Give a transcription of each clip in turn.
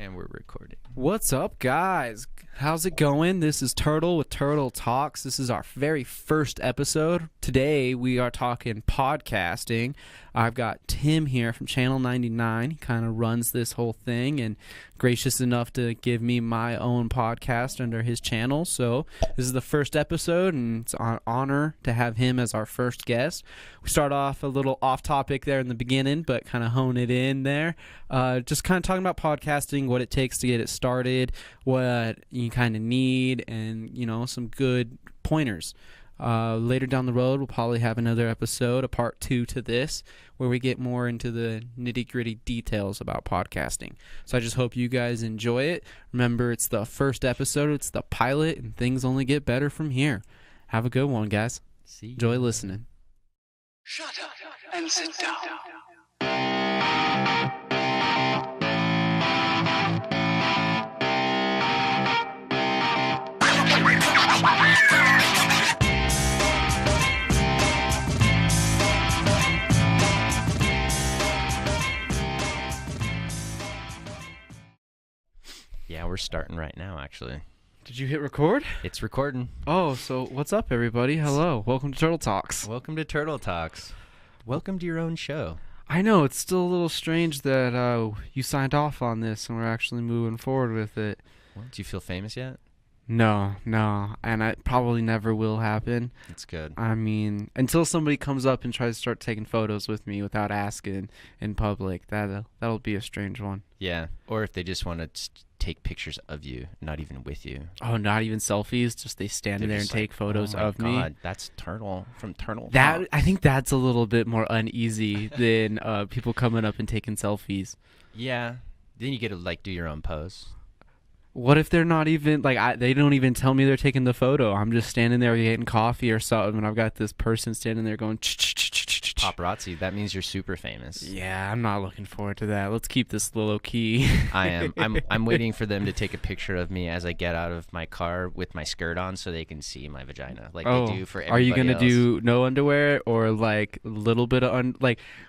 And we're recording. What's up, guys? How's it going? This is Turtle with Turtle Talks. This is our very first episode. Today, we are talking podcasting. I've got Tim here from Channel 99. He kind of runs this whole thing and gracious enough to give me my own podcast under his channel. So this is the first episode, and it's an honor to have him as our first guest. We start off a little off topic there in the beginning, but kind of hone it in there. Just kind of talking about podcasting, what it takes to get it started, what you kind of need, and, you know, some good pointers. Later down the road, we'll probably have another episode, a part 2 to this, where we get more into the nitty-gritty details about podcasting. So I just hope you guys enjoy it. Remember, it's the first episode, it's the pilot, and things only get better from here. Have a good one, guys. See you. Enjoy listening. Shut up and sit down. Yeah, we're starting right now, actually. Did you hit record? It's recording. Oh, so what's up, everybody? Hello. Welcome to Turtle Talks. Welcome to Turtle Talks. Welcome to your own show. I know, it's still a little strange that you signed off on this and we're actually moving forward with it. Well, do you feel famous yet? No, and it probably never will happen. It's good. I mean, until somebody comes up and tries to start taking photos with me without asking in public, that'll be a strange one. Yeah, or if they just want to take pictures of you, not even with you. Oh, not even selfies? Just they stand They're there and just take like, photos oh my of me? God, that's Turtle from Turtle That Talks. I think that's a little bit more uneasy than people coming up and taking selfies. Yeah, then you get to, like, do your own pose. What if they're not even, like, they don't even tell me they're taking the photo? I'm just standing there getting coffee or something, and I've got this person standing there going, Paparazzi, that means you're super famous. Yeah, I'm not looking forward to that. Let's keep this low key. I am. I'm waiting for them to take a picture of me as I get out of my car with my skirt on so they can see my vagina, like they do for everybody Are you gonna else. do no underwear or like a little bit of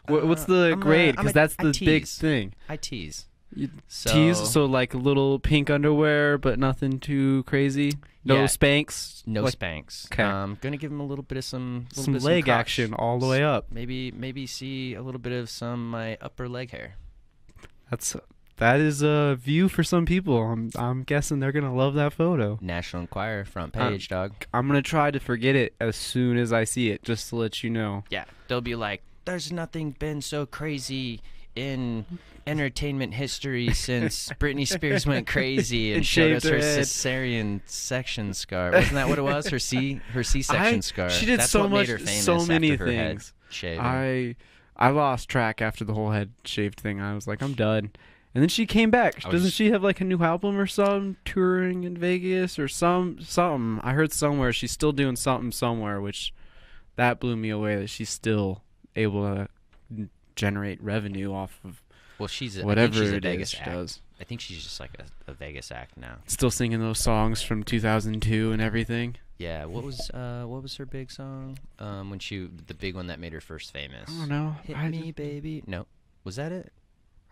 what's the grade? Because that's the big thing. I tease. You tease, so like a little pink underwear, but nothing too crazy. No Yeah. Spanks. No like, Spanks. Okay. Gonna give them a little bit of some leg crotch. action all the way up. Maybe see a little bit of some my upper leg hair. That is a view for some people. I'm guessing they're gonna love that photo. National Enquirer front page, dog. I'm gonna try to forget it as soon as I see it, just to let you know. Yeah, they'll be like, "There's nothing been so crazy in entertainment history since Britney Spears went crazy and showed us shaved her her head." cesarean section scar." Wasn't that what it was? Her C-section scar. She did That's so what much, made her famous so many after her head things. shaving. I lost track after the whole head shaved thing. I was like, I'm done. And then she came back. I was- Doesn't she have like a new album or something, touring in Vegas or something? I heard somewhere she's still doing something somewhere, which that blew me away that she's still able to generate revenue off of Well, whatever she's a it Vegas is she act. does. I think she's just like a Vegas act now. Still singing those songs from 2002 and everything. Yeah, what was her big song? When the big one that made her first famous. I don't know. Hit me, baby. No, was that it?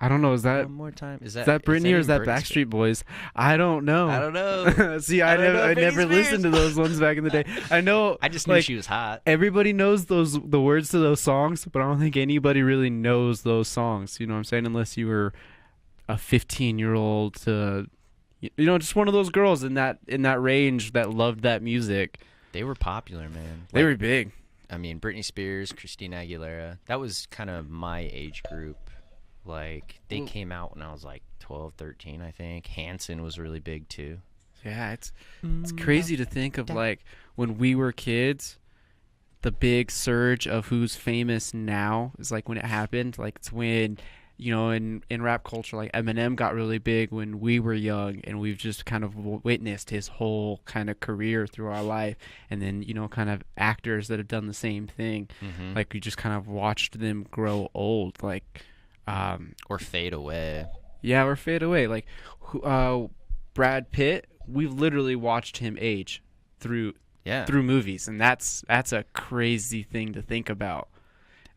I don't know. Is that One more time. Is Is that Britney or is that even Britney Backstreet Boys? I don't know. I don't know. See, I I don't know never, I Britney never Spears. listened to those ones back in the day. I know. I just knew like, she was hot. everybody knows the words to those songs, but I don't think anybody really knows those songs. You know what I'm saying? Unless you were a 15-year-old to, just one of those girls in that range that loved that music. They were popular, man. They were big. I mean, Britney Spears, Christina Aguilera. That was kind of my age group. Like, they came out when I was like 12, 13, I think. Hanson was really big, too. Yeah, it's crazy to think of, like, when we were kids, the big surge of who's famous now is like when it happened. Like, it's when, in rap culture, like Eminem got really big when we were young, and we've just kind of witnessed his whole kind of career through our life. And then, kind of actors that have done the same thing. Mm-hmm. Like, we just kind of watched them grow old. Like, or fade away. yeah, or fade away. Like, Brad Pitt, we've literally watched him age through movies, and that's a crazy thing to think about.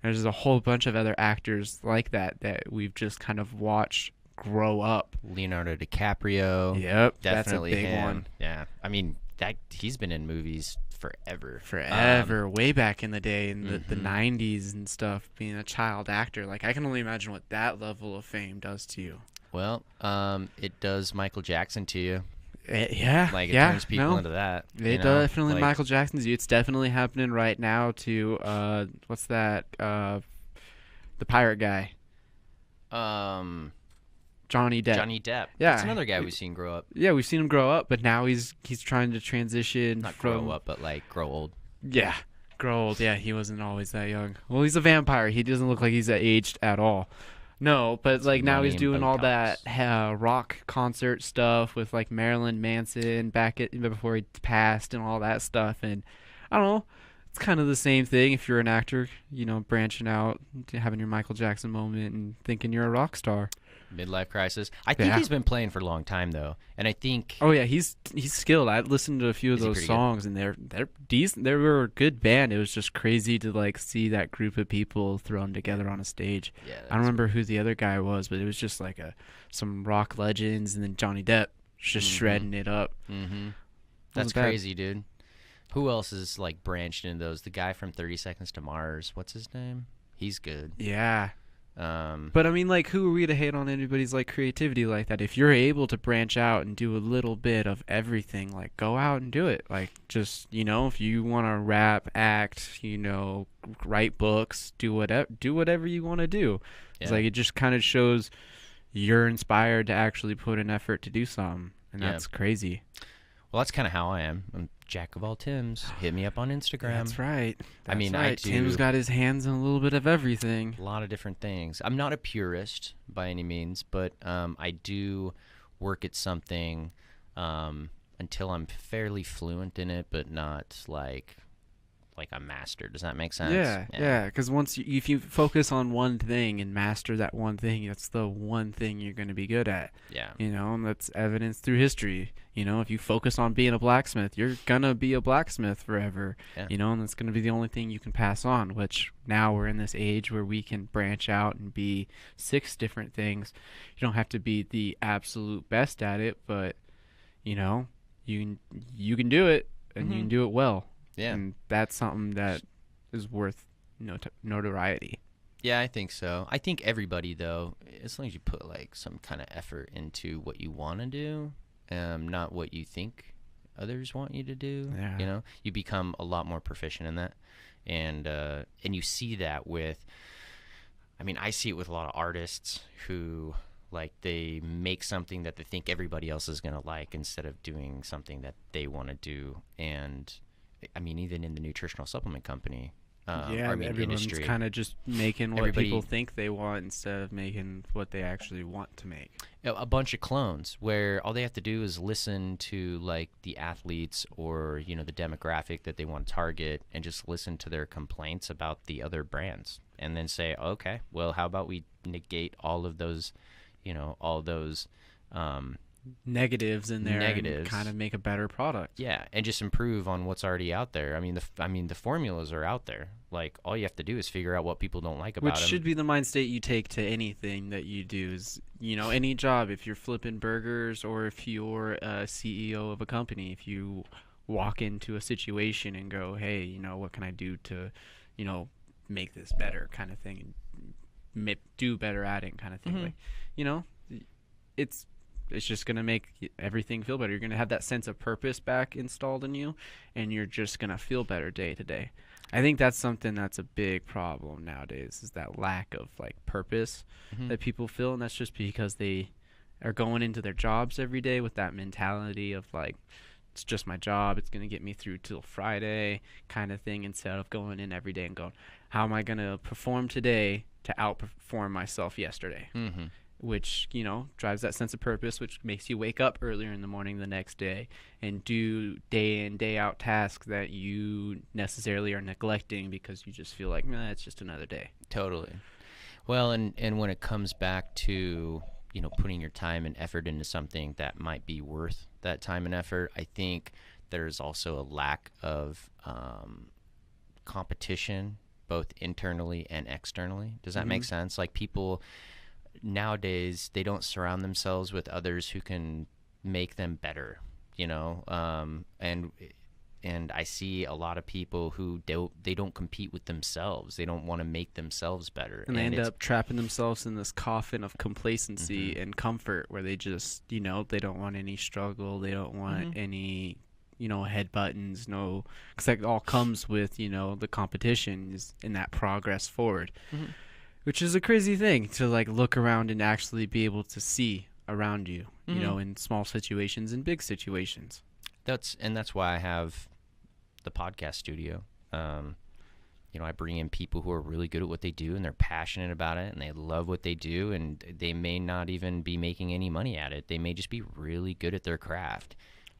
There's a whole bunch of other actors like that we've just kind of watched grow up. Leonardo DiCaprio. Yep, Definitely that's a big him. one. Yeah. I mean, that he's been in movies forever. Forever, way back in the day in the Mhm. 90s and stuff, being a child actor. Like, I can only imagine what that level of fame does to you. Well, it does Michael Jackson to you. Yeah, Like, it yeah, turns people no. into that. It definitely Michael Jackson's. It's definitely happening right now to what's that? The pirate guy, Johnny Depp. Johnny Depp. Yeah. That's another guy we've seen grow up. Yeah, we've seen him grow up, but now he's trying to transition Not from grow up, but like grow old. Yeah, grow old. Yeah, he wasn't always that young. Well, he's a vampire. He doesn't look like he's aged at all. No, but like now money he's and doing all Botox. that rock concert stuff with like Marilyn Manson before he passed and all that stuff. And I don't know, it's kind of the same thing if you're an actor, you know, branching out, having your Michael Jackson moment and thinking you're a rock star. Midlife crisis. I think Yeah. he's been playing for a long time though, and I think Oh yeah, he's skilled. I listened to a few of Is he those pretty good? songs, and they're decent. They were a good band. It was just crazy to like see that group of people thrown together on a stage. yeah, I don't remember who the other guy was, but it was just like some rock legends, and then Johnny Depp just Mhm. shredding it up. Mm-hmm. That's Wasn't bad. crazy, dude. Who else is like branched into those? The guy from 30 Seconds to Mars. What's his name? He's good. Yeah, Um, but I mean, like, who are we to hate on anybody's like creativity like that? If you're able to branch out and do a little bit of everything, like, go out and do it. Like, just, you know, if you want to rap, act, you know, write books, do whatever you want to do. It's Yeah. like it just kind of shows you're inspired to actually put an effort to do something, and Yeah. that's crazy. well, that's kind of how I am. I'm jack of all Tims. Hit me up on Instagram. That's right. I mean, That's I right. Tim's do- got his hands in a little bit of everything. A lot of different things. I'm not a purist by any means, but I do work at something until I'm fairly fluent in it, but not like a master. Does that make sense? Yeah. Because if you focus on one thing and master that one thing, that's the one thing you're going to be good at. Yeah. You know, and that's evidence through history. You know, if you focus on being a blacksmith, you're gonna be a blacksmith forever. Yeah. You know, and that's gonna be the only thing you can pass on. Which now we're in this age where we can branch out and be 6 different things. You don't have to be the absolute best at it, but you know, you can do it, and you Mhm. can do it well. Yeah. And that's something that is worth notoriety. Yeah, I think so. I think everybody, though, as long as you put like some kind of effort into what you want to do, not what you think others want you to do, Yeah. you know, you become a lot more proficient in that. And you see that with, I mean, I see it with a lot of artists who like they make something that they think everybody else is going to like instead of doing something that they want to do. And I mean, even in the nutritional supplement company, Everyone's industry, kind of just making what Everybody- people think they want instead of making what they actually want to make. a bunch of clones where all they have to do is listen to like the athletes or the demographic that they want to target and just listen to their complaints about the other brands and then say, okay, well, how about we negate all of those Negatives in there Negatives. and kind of make a better product. yeah, and just improve on what's already out there. I mean the formulas are out there. Like all you have to do is figure out what people don't like about Which them. should be the mind state you take to anything that you do. Is any job, if you're flipping burgers or if you're a CEO of a company, if you walk into a situation and go, hey, what can I do to, make this better, kind of thing, and do better at it, kind of thing. Mhm. Like, it's just gonna make everything feel better. You're gonna have that sense of purpose back installed in you, and you're just gonna feel better day to day. I think that's something that's a big problem nowadays, is that lack of like purpose Mhm. that people feel, and that's just because they are going into their jobs every day with that mentality of like, it's just my job, it's gonna get me through till Friday, kind of thing, instead of going in every day and going, how am I gonna perform today to outperform myself yesterday? Mhm. Which drives that sense of purpose, which makes you wake up earlier in the morning the next day and do day in day out tasks that you necessarily are neglecting because you just feel like, nah, it's just another day. Totally. Well, and when it comes back to putting your time and effort into something that might be worth that time and effort, I think there's also a lack of competition, both internally and externally. Does that make sense? Like people, nowadays they don't surround themselves with others who can make them better, you know. And I see a lot of people who don't compete with themselves. They don't want to make themselves better, And they end up trapping themselves in this coffin of complacency and comfort, where they just, you know, they don't want any struggle. They don't want any, you know, head buttons. No, because that all comes with, you know, the competition is in that progress forward, which is a crazy thing to like look around and actually be able to see around you, you know, in small situations and big situations. That's why I have the podcast studio. You know, I bring in people who are really good at what they do, and they're passionate about it, and they love what they do, and they may not even be making any money at it. They may just be really good at their craft.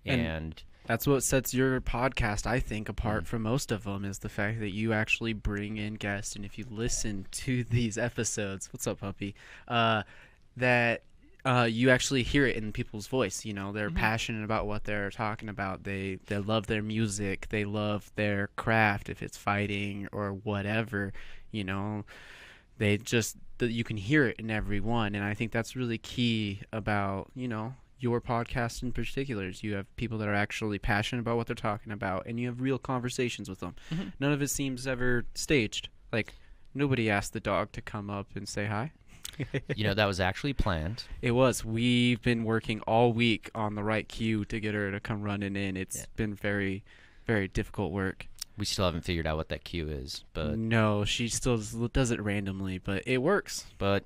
And that's what sets your podcast, I think, apart from most of them, is the fact that you actually bring in guests. And if you listen to these episodes, what's up, puppy? That you actually hear it in people's voice. You know, they're passionate about what they're talking about. They love their music. They love their craft, if it's fighting or whatever. You know, they just you can hear it in everyone, and I think that's really key about, you know, your podcast in particular. Is you have people that are actually passionate about what they're talking about, and you have real conversations with them. None of it seems ever staged. Like, nobody asked the dog to come up and say hi. you know, that was actually planned. It was. We've been working all week on the right cue to get her to come running in. It's been very, very difficult work. We still haven't figured out what that cue is, but no, she still does it randomly, but it works. But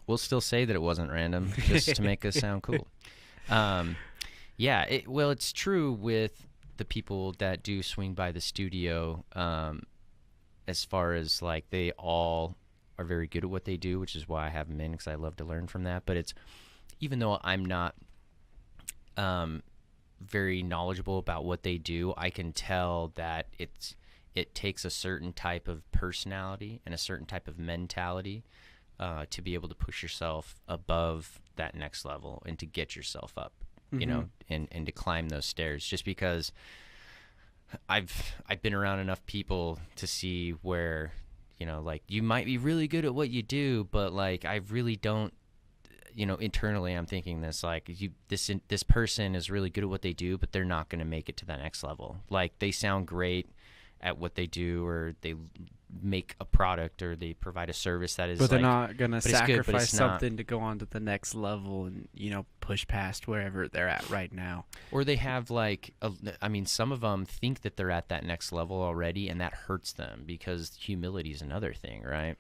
we'll still say that it wasn't random, just to make us sound cool. Yeah, well, it's true with the people that do swing by the studio, as far as like they all are very good at what they do, which is why I have them in, because I love to learn from that. But it's, even though I'm not very knowledgeable about what they do, I can tell that it takes a certain type of personality and a certain type of mentality to be able to push yourself above that next level and to get yourself up, you know, and to climb those stairs. Just because I've been around enough people to see where, you know, like, you might be really good at what you do, but like, I really don't, you know, internally I'm thinking this, like, this person is really good at what they do, but they're not going to make it to that next level. Like, they sound great at what they do, or they make a product, or they provide a service that is, but they're like, not going to sacrifice not. something to go on to the next level and, you know, push past wherever they're at right now. Or they have like, I mean, some of them think that they're at that next level already, and that hurts them, because humility is another thing, right?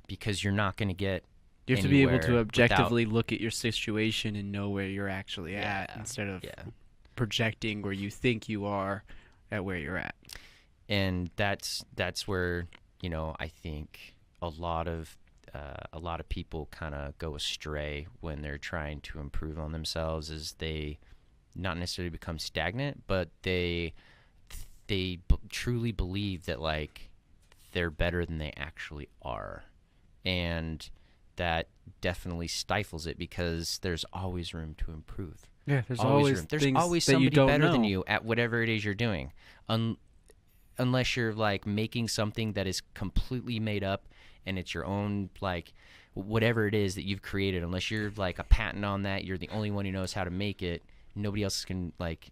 Because you're not going to get You have to be able to anywhere objectively look at your situation and know where you're actually at, instead of projecting where you think you are at where you're at. And that's where, you know, I think a lot of people kind of go astray when they're trying to improve on themselves. Is they not necessarily become stagnant, but they truly believe that, like, they're better than they actually are, and that definitely stifles it, because there's always room to improve. Yeah, there's always room. There's always somebody better than you at whatever it is you're doing, unless you're like making something that is completely made up and it's your own, like, whatever it is that you've created. Unless you're like a patent on that, you're the only one who knows how to make it. Nobody else can, like,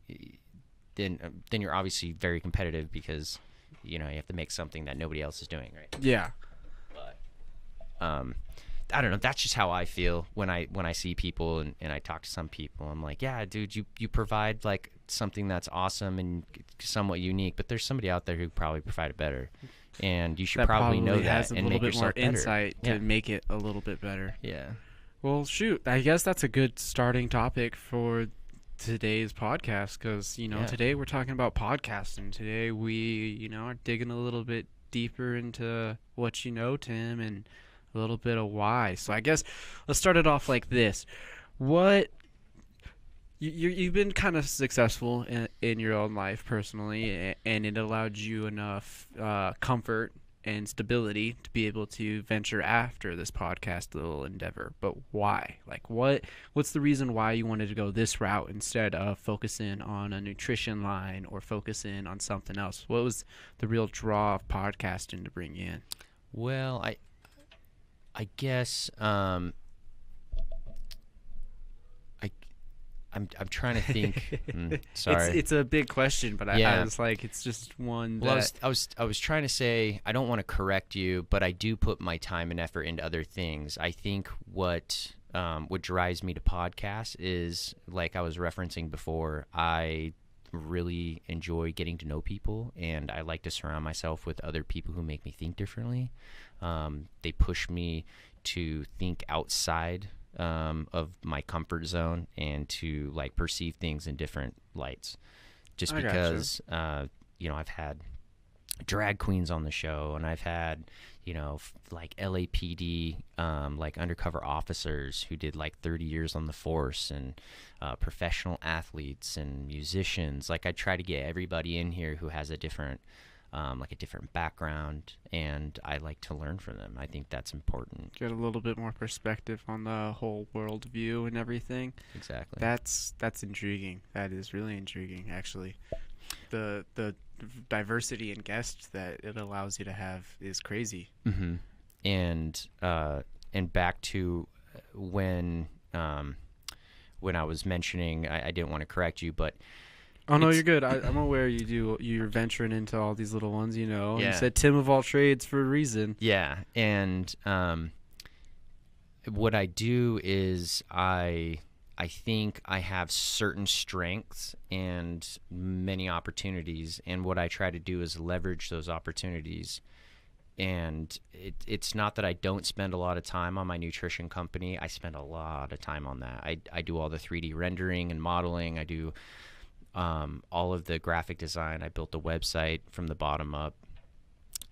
then you're obviously very competitive, because, you know, you have to make something that nobody else is doing, right? Yeah. But I don't know. That's just how I feel when I see people and I talk to some people. I'm like, yeah, dude, you provide like something that's awesome and somewhat unique, but there's somebody out there who probably provide it better, and you should probably know that has a and little make bit more yourself better. insight to make it a little bit better. Yeah. Well, shoot, I guess that's a good starting topic for today's podcast, because, you know, today we're talking about podcasting. Today we, you know, are digging a little bit deeper into what you know, Tim, and a little bit of why. So I guess let's start it off like this. What you've been kind of successful in your own life personally, and it allowed you enough comfort and stability to be able to venture after this podcast little endeavor. But why? Like, what's the reason why you wanted to go this route instead of focusing on a nutrition line or focusing on something else? What was the real draw of podcasting to bring you in? Well, I guess I'm trying to think. Sorry. It's a big question, but I Yeah. was like, it's just one Well, that. I was trying to say I don't want to correct you, but I do put my time and effort into other things. I think what drives me to podcasts is, like I was referencing before, I really enjoy getting to know people, and I like to surround myself with other people who make me think differently. They push me to think outside of my comfort zone and to like perceive things in different lights. Just I gotcha. because I've had drag queens on the show, and I've had like LAPD like undercover officers who did like 30 years on the force, and professional athletes and musicians. Like I try to get everybody in here who has a different background, and I like to learn from them. I think that's important. Get a little bit more perspective on the whole world view and everything. Exactly. That's intriguing. That is really intriguing, actually. The diversity in guests that it allows you to have is crazy. Mm-hmm. And back to when I was mentioning, I didn't want to correct you, but Oh no, you're good. I'm aware you're venturing into all these little ones, and Yeah. you said Tim of all trades for a reason. yeah, and what I do is I think I have certain strengths and many opportunities, and what I try to do is leverage those opportunities. And it's not that I don't spend a lot of time on my nutrition company. I spend a lot of time on that. I do all the 3D rendering and modeling. I do all of the graphic design. I built the website from the bottom up.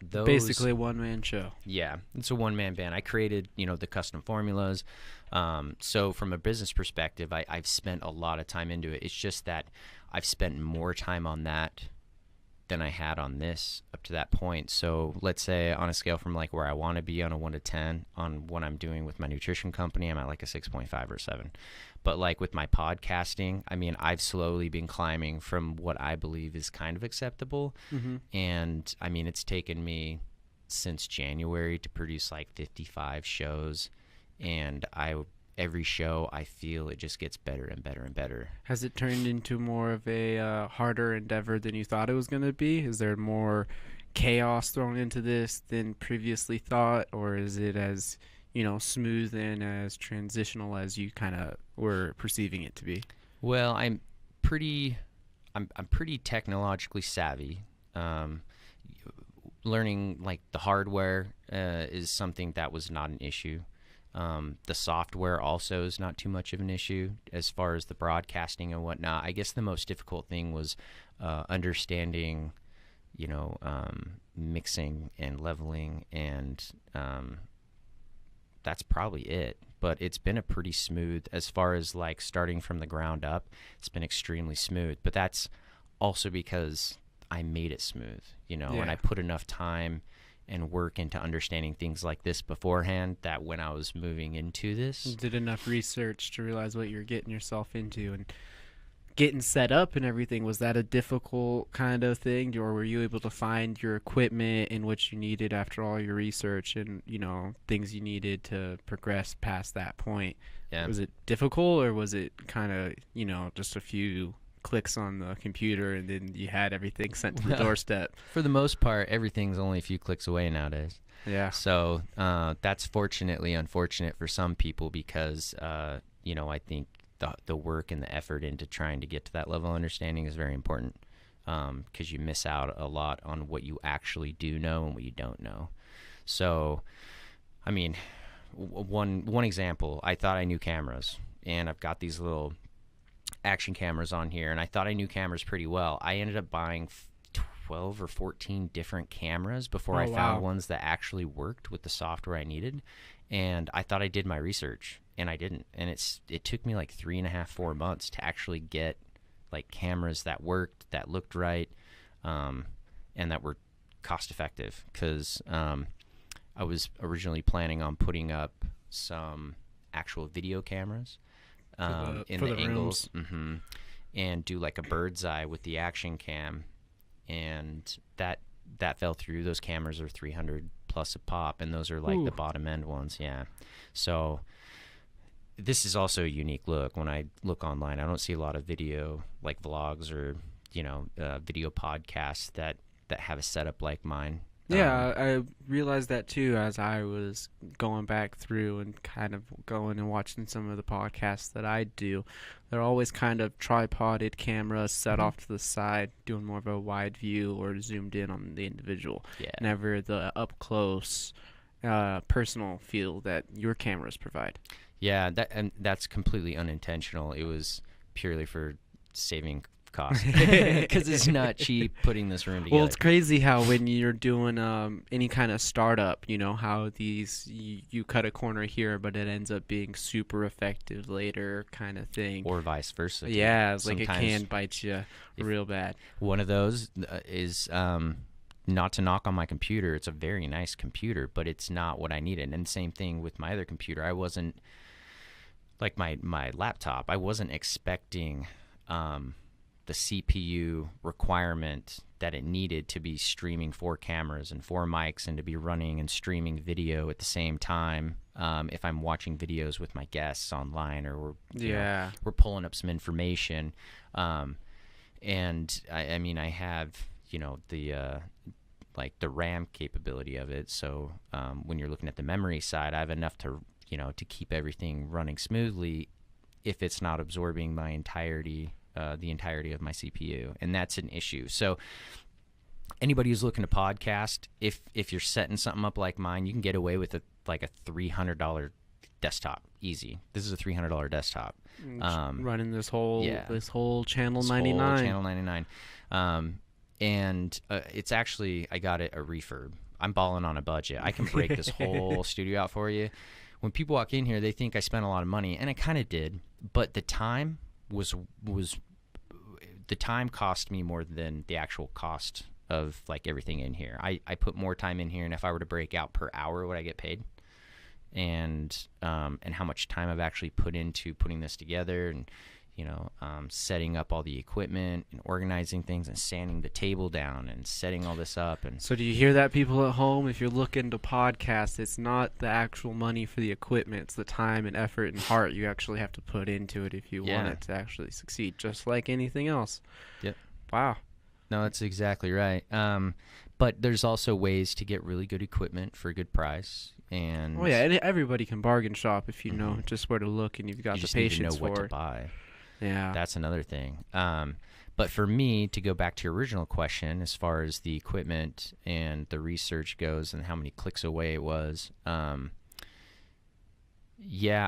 Basically a one-man show. Yeah, it's a one-man band. I created, the custom formulas. So from a business perspective, I've spent a lot of time into it. It's just that I've spent more time on that than I had on this up to that point. So let's say on a scale from like where I want to be on a 1 to 10 on what I'm doing with my nutrition company, I'm at like a 6.5 or 7. But like with my podcasting, I mean, I've slowly been climbing from what I believe is kind of acceptable. Mm-hmm. And I mean, it's taken me since January to produce like 55 shows. And every show, I feel it just gets better and better and better. Has it turned into more of a harder endeavor than you thought it was going to be? Is there more chaos thrown into this than previously thought, or is it as smooth and as transitional as you kind of were perceiving it to be? Well, I'm pretty technologically savvy. Learning like the hardware is something that was not an issue. The software also is not too much of an issue as far as the broadcasting and whatnot. I guess the most difficult thing was understanding, mixing and leveling, and that's probably it. But it's been a pretty smooth, as far as like starting from the ground up, it's been extremely smooth. But that's also because I made it smooth, and I put enough time and work into understanding things like this beforehand, that when I was moving into this, You did enough research to realize what you're getting yourself into, and getting set up and everything. Was that a difficult kind of thing, or were you able to find your equipment in which you needed after all your research and things you needed to progress past that point? yeah. Was it difficult, or was it kind of just a few clicks on the computer and then you had everything sent to the doorstep? For the most part, everything's only a few clicks away nowadays. Yeah. So that's fortunately unfortunate for some people, because I think the work and the effort into trying to get to that level of understanding is very important, because you miss out a lot on what you actually do know and what you don't know. So, I mean, one example, I thought I knew cameras, and I've got these little action cameras on here, and I thought I knew cameras pretty well. I ended up buying 12 or 14 different cameras before I found ones that actually worked with the software I needed. And I thought I did my research, and I didn't. And it took me like 3.5, 4 months to actually get like cameras that worked, that looked right, and that were cost effective. Because I was originally planning on putting up some actual video cameras in the angles, and do like a bird's eye with the action cam, and that fell through. Those cameras are $300+ plus a pop, and those are like Ooh. the bottom end ones. Yeah. So this is also a unique look. When I look online, I don't see a lot of video like vlogs or video podcasts that have a setup like mine. Yeah, I realized that too as I was going back through and kind of going and watching some of the podcasts that I do. They're always kind of tripoded cameras set off to the side, doing more of a wide view or zoomed in on the individual. Yeah. Never the up close, personal feel that your cameras provide. Yeah, that's completely unintentional. It was purely for saving cost because it's not cheap putting this room together. Well, it's crazy how when you're doing any kind of startup, how these you cut a corner here, but it ends up being super effective later, kind of thing. Or vice versa. Yeah, it's like it Sometimes can bite you real bad. One of those is not to knock on my computer. It's a very nice computer, but it's not what I needed. And same thing with my other computer. I wasn't like my laptop. I wasn't expecting the CPU requirement that it needed to be streaming 4 cameras and 4 mics and to be running and streaming video at the same time. If I'm watching videos with my guests online, or we're pulling up some information. And I mean, I have, the RAM capability of it. So when you're looking at the memory side, I have enough to keep everything running smoothly if it's not absorbing my the entirety of my CPU. And that's an issue. So anybody who's looking to podcast, if you're setting something up like mine, you can get away with a $300 desktop. Easy. This is a $300 desktop. Running this whole channel this 99. Whole channel 99. And it's actually, I got it a refurb. I'm balling on a budget. I can break this whole studio out for you. When people walk in here, they think I spent a lot of money, and I kind of did. But the time the time cost me more than the actual cost of like everything in here. I put more time in here, and if I were to break out per hour, would I get paid? And how much time I've actually put into putting this together, and setting up all the equipment and organizing things and sanding the table down and setting all this up. And so do you hear that, people at home? If you're looking to podcast, it's not the actual money for the equipment. It's the time and effort and heart you actually have to put into it if you want it to actually succeed, just like anything else. Yep. Wow. No, that's exactly right. But there's also ways to get really good equipment for a good price. And everybody can bargain shop if you know just where to look and you've got the patience need to know for what to it. buy. Yeah. That's another thing. But for me, to go back to your original question, as far as the equipment and the research goes and how many clicks away it was, I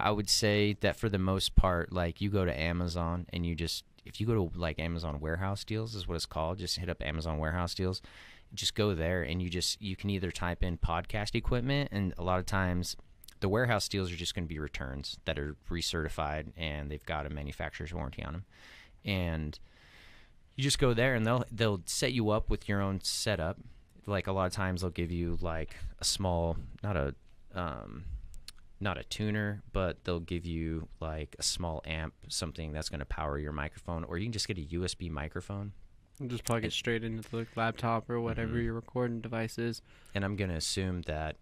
would say that for the most part, like you go to Amazon and if you go to like Amazon Warehouse Deals is what it's called, just hit up Amazon Warehouse Deals, just go there and you can either type in podcast equipment, and a lot of times the warehouse deals are just going to be returns that are recertified and they've got a manufacturer's warranty on them. And you just go there and they'll set you up with your own setup. Like a lot of times they'll give you like a small, not a tuner, but they'll give you like a small amp, something that's going to power your microphone, or you can just get a USB microphone. And just plug it straight into the laptop or whatever your recording device is. And I'm going to assume that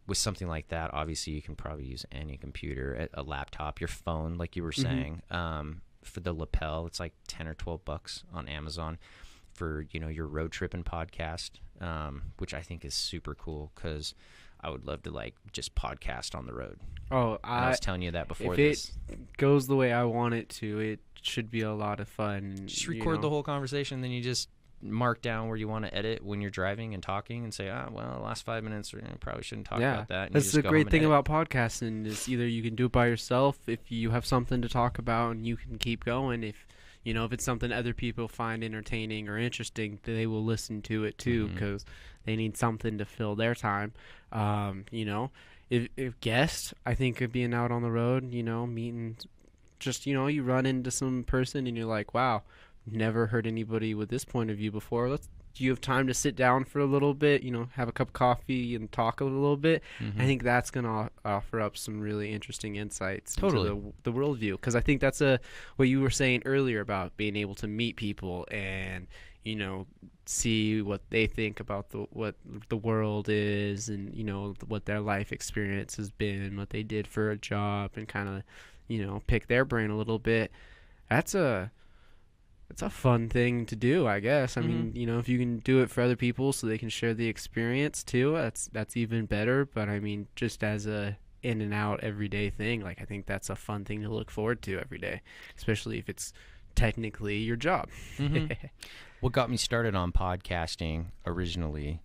with something like that, obviously you can probably use any computer, a laptop, your phone, like you were saying. For the lapel, it's like $10 or $12 on Amazon for your road trip and podcast, which I think is super cool because I would love to like just podcast on the road. Oh, I was telling you that before. If this it goes the way I want it to, it should be a lot of fun. Just record the whole conversation, then you just mark down where you want to edit when you're driving and talking, and say, the last 5 minutes, probably shouldn't talk about that. And that's the great thing about podcasting is either you can do it by yourself if you have something to talk about and you can keep going. If it's something other people find entertaining or interesting, they will listen to it too because they need something to fill their time. If guests, I think of being out on the road, meeting, just you run into some person and you're like, wow, never heard anybody with this point of view before. Do you have time to sit down for a little bit, have a cup of coffee and talk a little bit? I think that's going to offer up some really interesting insights into the worldview. Because I think that's what you were saying earlier about being able to meet people and, you know, see what they think about what the world is, and you know what their life experience has been, what they did for a job, and kind of, you know, pick their brain a little bit. It's a fun thing to do, I guess. I mean, you know, if you can do it for other people so they can share the experience too, that's even better. But I mean, just as a in and out everyday thing, like I think that's a fun thing to look forward to every day, especially if it's technically your job. What got me started on podcasting originally,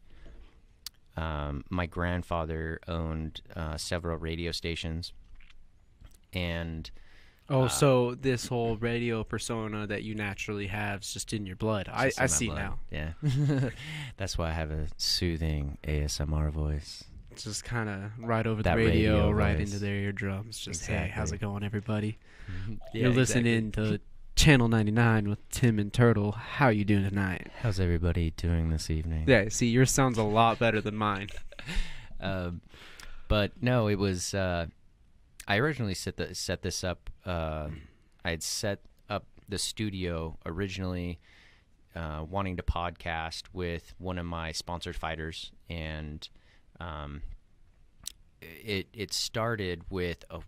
my grandfather owned several radio stations, and so this whole radio persona that you naturally have is just in your blood. I see blood. now. Yeah. That's why I have a soothing ASMR voice. Just kind of right over That the radio, radio right voice. into their eardrums. Just, hey, how's Exactly. it going, everybody? Yeah, You're listening to Channel 99 with Tim and Turtle. How you doing tonight? How's everybody doing this evening? Yeah, see, yours sounds a lot better than mine. But no, it was. I originally set this up. I had set up the studio originally, wanting to podcast with one of my sponsored fighters, and it started with an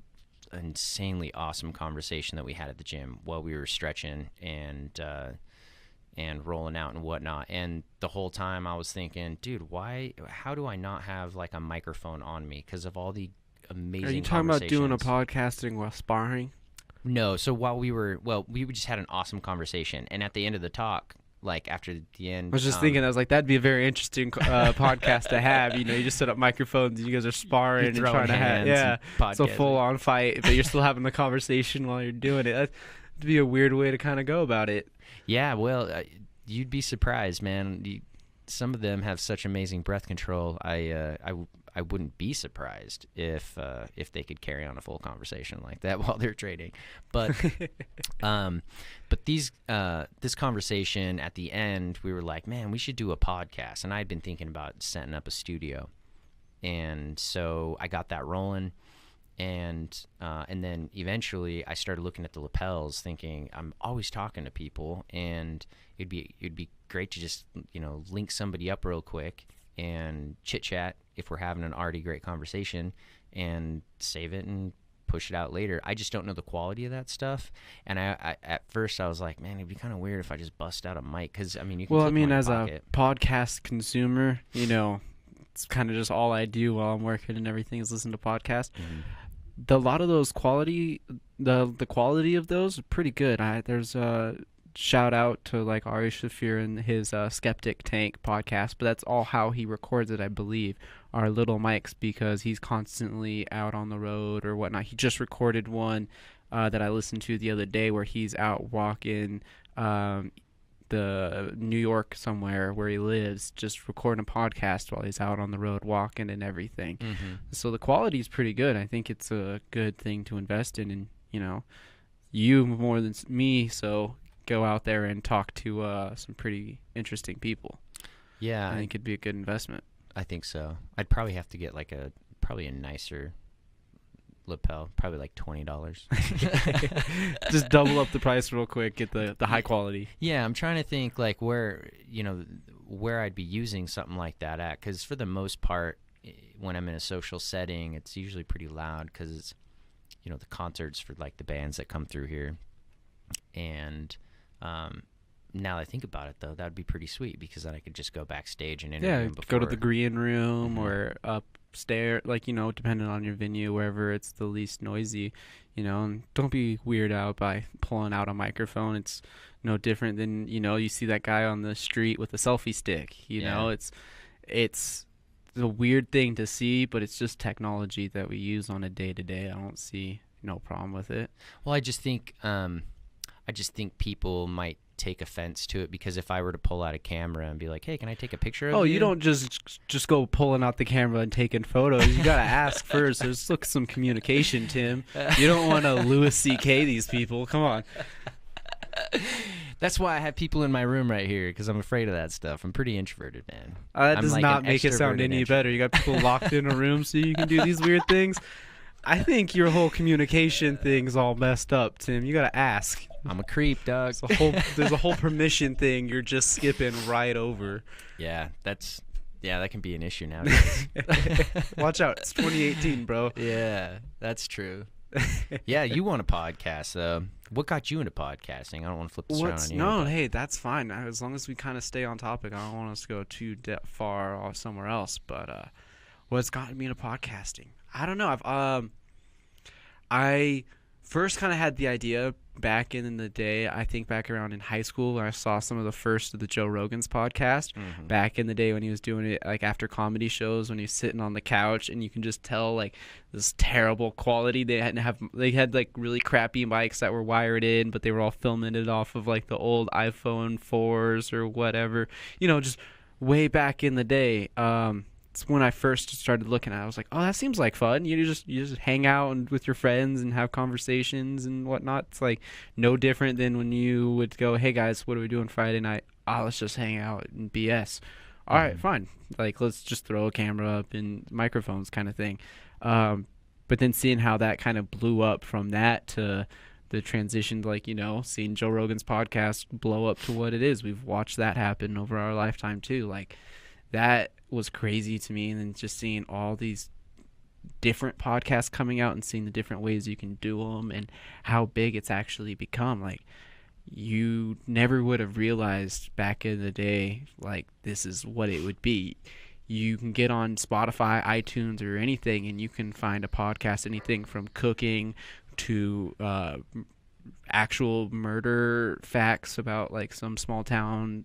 insanely awesome conversation that we had at the gym while we were stretching and rolling out and whatnot. And the whole time I was thinking, dude, how do I not have like a microphone on me because of all the amazing Are you talking about doing a conversations. podcasting while sparring? No, so while we just had an awesome conversation, and at the end of the talk, like after the end, I was just thinking, I was like, that'd be a very interesting podcast to have. You know, you just set up microphones and you guys are sparring and throwing trying to have, hands yeah, and it's a podcasting. full-on fight, but you're still having the conversation while you're doing it. That'd be a weird way to kind of go about it. Yeah, well, you'd be surprised, man. Some of them have such amazing breath control. I wouldn't be surprised if they could carry on a full conversation like that while they're trading. But this conversation at the end, we were like, man, we should do a podcast. And I'd been thinking about setting up a studio, and so I got that rolling. And then eventually I started looking at the lapels, thinking I'm always talking to people, and it'd be great to just, you know, link somebody up real quick and chit chat if we're having an already great conversation, and save it and push it out later. I just don't know the quality of that stuff, and I at first I was like, man, it'd be kind of weird if I just bust out a mic, because I mean, you can Well, I clip mean, them in as your a pocket. podcast consumer, you know, it's kind of just all I do while I'm working and everything is listen to podcasts. A lot of those quality, the quality of those are pretty good. There's a shout out to like Ari Shafir and his Skeptic Tank podcast, but that's all how he records it, I believe, are little mics, because he's constantly out on the road or whatnot. He just recorded one that I listened to the other day where he's out walking the New York somewhere where he lives, just recording a podcast while he's out on the road walking and everything. So the quality is pretty good. I think it's a good thing to invest in, and you know, you more than me, so go out there and talk to some pretty interesting people. Yeah, I think it'd be a good investment. I think so. I'd probably have to get like a nicer lapel, probably like $20. Just double up the price real quick, get the high quality. Yeah, I'm trying to think like where I'd be using something like that at, because for the most part, when I'm in a social setting, it's usually pretty loud, because it's, you know, the concerts for like the bands that come through here. And now that I think about it, though, that'd be pretty sweet, because then I could just go backstage and interview them go to before. the green room or upstairs, like, you know, depending on your venue, wherever it's the least noisy, you know. And don't be weirded out by pulling out a microphone. It's no different than, you know, you see that guy on the street with a selfie stick, you know. It's a weird thing to see, but it's just technology that we use on a day-to-day. I don't see no problem with it. Well, I just think people might take offense to it, because if I were to pull out a camera and be like, hey, can I take a picture of you? Oh, you don't just go pulling out the camera and taking photos. You gotta ask first. There's some communication, Tim. You don't want to Louis C.K. these people. Come on. That's why I have people in my room right here, because I'm afraid of that stuff. I'm pretty introverted, man. That I'm does like not an make it sound extroverted any introvert. better. You got people locked in a room so you can do these weird things. I think your whole communication thing's all messed up, Tim. You gotta ask. I'm a creep, dog. There's a whole permission thing you're just skipping right over. Yeah, that can be an issue now. Watch out, it's 2018, bro. Yeah, that's true. Yeah, you want a podcast. What got you into podcasting? I don't want to flip this around on you. No, hey, that's fine. As long as we kind of stay on topic. I don't want us to go too far off somewhere else. But what's gotten me into podcasting? I don't know. I first kind of had the idea back in the day. I think back around in high school when I saw some of the first of the Joe Rogan's podcast. Mm-hmm. Back in the day when he was doing it like after comedy shows, when he's sitting on the couch and you can just tell like this terrible quality. They had like really crappy mics that were wired in, but they were all filming it off of like the old iPhone 4s or whatever. Just way back in the day. It's when I first started looking at it. I was like, oh, that seems like fun. You just hang out with your friends and have conversations and whatnot. It's like no different than when you would go, hey guys, what are we doing Friday night? Oh, let's just hang out and BS. All right, fine. Like, let's just throw a camera up and microphones kind of thing. But then seeing how that kind of blew up from that to the transition, like, seeing Joe Rogan's podcast blow up to what it is. We've watched that happen over our lifetime too. Like, that was crazy to me. And then just seeing all these different podcasts coming out and seeing the different ways you can do them and how big it's actually become. Like, you never would have realized back in the day, like, this is what it would be. You can get on Spotify, iTunes, or anything, and you can find a podcast, anything from cooking to actual murder facts about like some small town,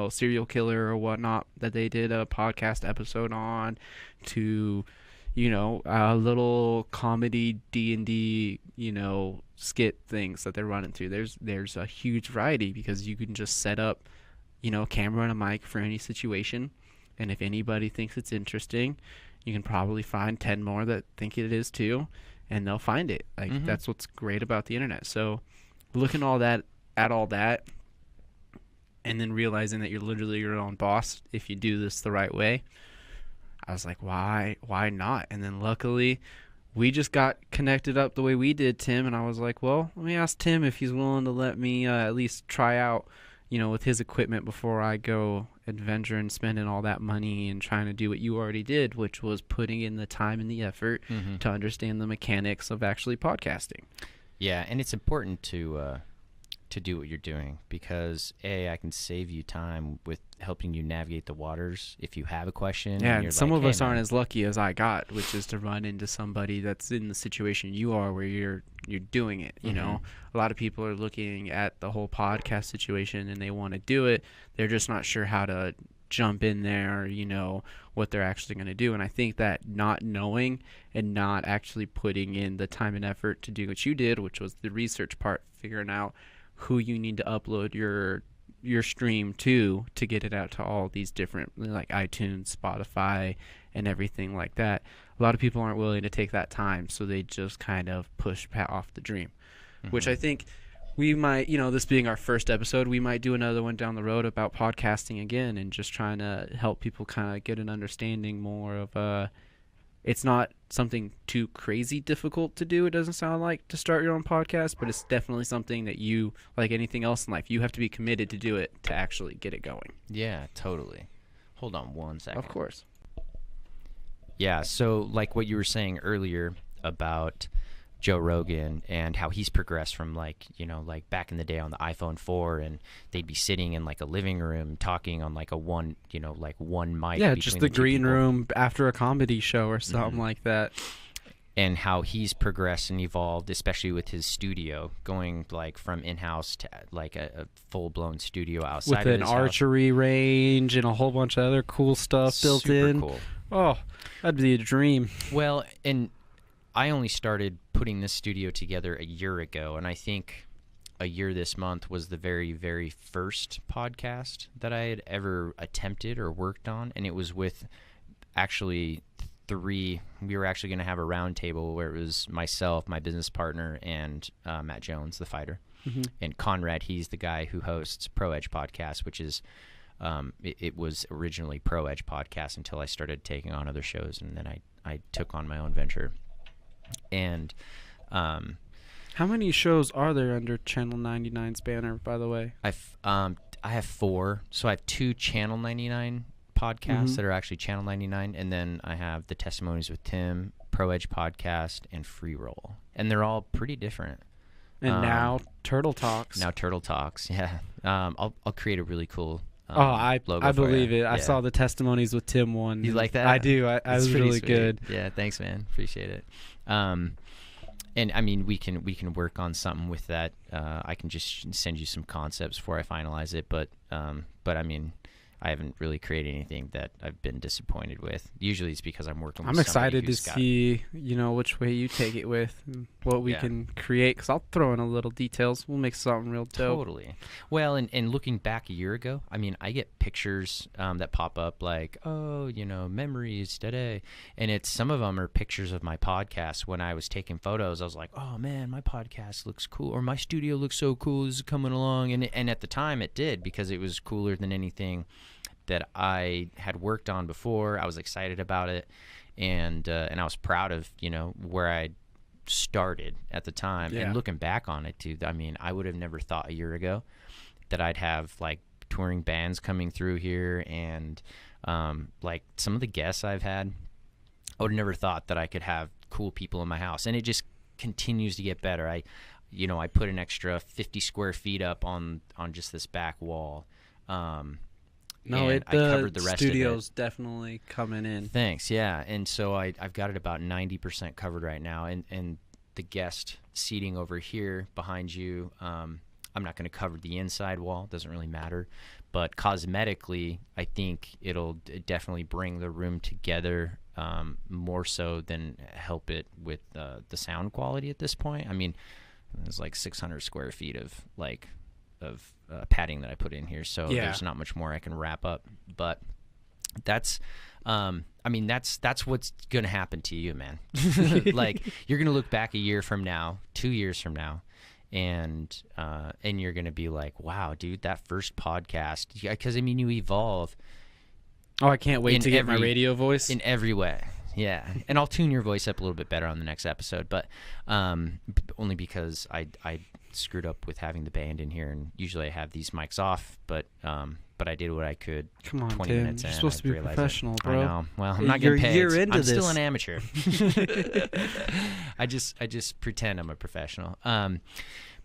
serial killer or whatnot that they did a podcast episode on, to, a little comedy D&D, skit things that they're running through. There's a huge variety because you can just set up, camera and a mic for any situation. And if anybody thinks it's interesting, you can probably find 10 more that think it is too, and they'll find it. Like, that's what's great about the internet. So looking at all that, and then realizing that you're literally your own boss if you do this the right way, I was like, why not? And then luckily we just got connected up the way we did, Tim, and I was like, well, let me ask Tim if he's willing to let me at least try out, with his equipment before I go adventuring, spending all that money and trying to do what you already did, which was putting in the time and the effort to understand the mechanics of actually podcasting. Yeah, and it's important to do what you're doing because I can save you time with helping you navigate the waters if you have a question. Yeah, and some of us man, aren't as lucky as I got, which is to run into somebody that's in the situation you are where you're doing it. A lot of people are looking at the whole podcast situation and they want to do it. They're just not sure how to jump in there, what they're actually going to do. And I think that not knowing and not actually putting in the time and effort to do what you did, which was the research part, figuring out who you need to upload your stream to get it out to all these different, like iTunes, Spotify, and everything like that. A lot of people aren't willing to take that time, so they just kind of push off the dream, which I think we might, this being our first episode, we might do another one down the road about podcasting again and just trying to help people kind of get an understanding more of it's not something too crazy difficult to do, it doesn't sound like, to start your own podcast, but it's definitely something that you, like anything else in life, you have to be committed to do it to actually get it going. Yeah, totally. Hold on one second. Of course. Yeah, so like what you were saying earlier about Joe Rogan and how he's progressed from like back in the day on the iPhone 4 and they'd be sitting in like a living room talking on like a one mic. Yeah, just the green room after a comedy show or something like that. And how he's progressed and evolved, especially with his studio, going like from in-house to like a full-blown studio outside with of an his archery range and a whole bunch of other cool stuff built in. Super cool. Oh, that'd be a dream. Well, and I only started putting this studio together a year ago, and I think a year this month was the very, very first podcast that I had ever attempted or worked on, and it was with actually we were actually going to have a round table where it was myself, my business partner, and Matt Jones, the fighter, and Conrad. He's the guy who hosts Pro Edge Podcast, which is it was originally Pro Edge Podcast until I started taking on other shows, and then I took on my own venture. And How many shows are there under Channel 99's banner, by the way? I have 4. So I have 2 Channel 99 podcasts that are actually Channel 99, and then I have the Testimonies with Tim, Pro Edge podcast, and Free Roll, and they're all pretty different. And now Turtle Talks. Now Turtle Talks, yeah. I'll create a really cool. I believe it. I Yeah. saw the Testimonies with Tim one. You like that? I do. I It's was pretty really sweet. good. Yeah, thanks, man. Appreciate it. And I mean, we can work on something with that. I can just send you some concepts before I finalize it. But I mean, I haven't really created anything that I've been disappointed with. Usually, it's because I'm working with. I'm excited to somebody who's got- see, which way you take it with and what we Yeah. can create. Because I'll throw in a little details. We'll make something real dope. Totally. Well, and looking back a year ago, I mean, I get pictures that pop up like, oh, memories today. And some of them are pictures of my podcast. When I was taking photos, I was like, oh, man, my podcast looks cool. Or my studio looks so cool. This is coming along. And at the time it did, because it was cooler than anything that I had worked on before. I was excited about it. And I was proud of, where I started at the time. Yeah. And looking back on it, dude, I mean, I would have never thought a year ago that I'd have like touring bands coming through here, and like some of the guests I've had, I would have never thought that I could have cool people in my house. And it just continues to get better. I put an extra 50 square feet up on just this back wall. No, and I covered the rest of it. studio's definitely coming in. Thanks, yeah. And so I've got it about 90% covered right now. And the guest seating over here behind you, I'm not going to cover the inside wall. It doesn't really matter. But cosmetically, I think it'll definitely bring the room together more so than help it with the sound quality at this point. I mean, there's like 600 square feet of padding that I put in here, so Yeah. there's not much more I can wrap up. But that's that's what's gonna happen to you, man. Like, you're gonna look back a year from now, 2 years from now, and you're gonna be like, wow, dude, that first podcast. Because I mean, you evolve Oh, I can't wait in to get my every- radio voice. in every way. Yeah, and I'll tune your voice up a little bit better on the next episode, but only because I screwed up with having the band in here, and usually I have these mics off, but I did what I could. Come on, 20 Tim. minutes You're in, supposed I to be realized it. professional, bro. I know. Well, I'm not You're getting a paid. year into I'm still this. an amateur. I just pretend I'm a professional.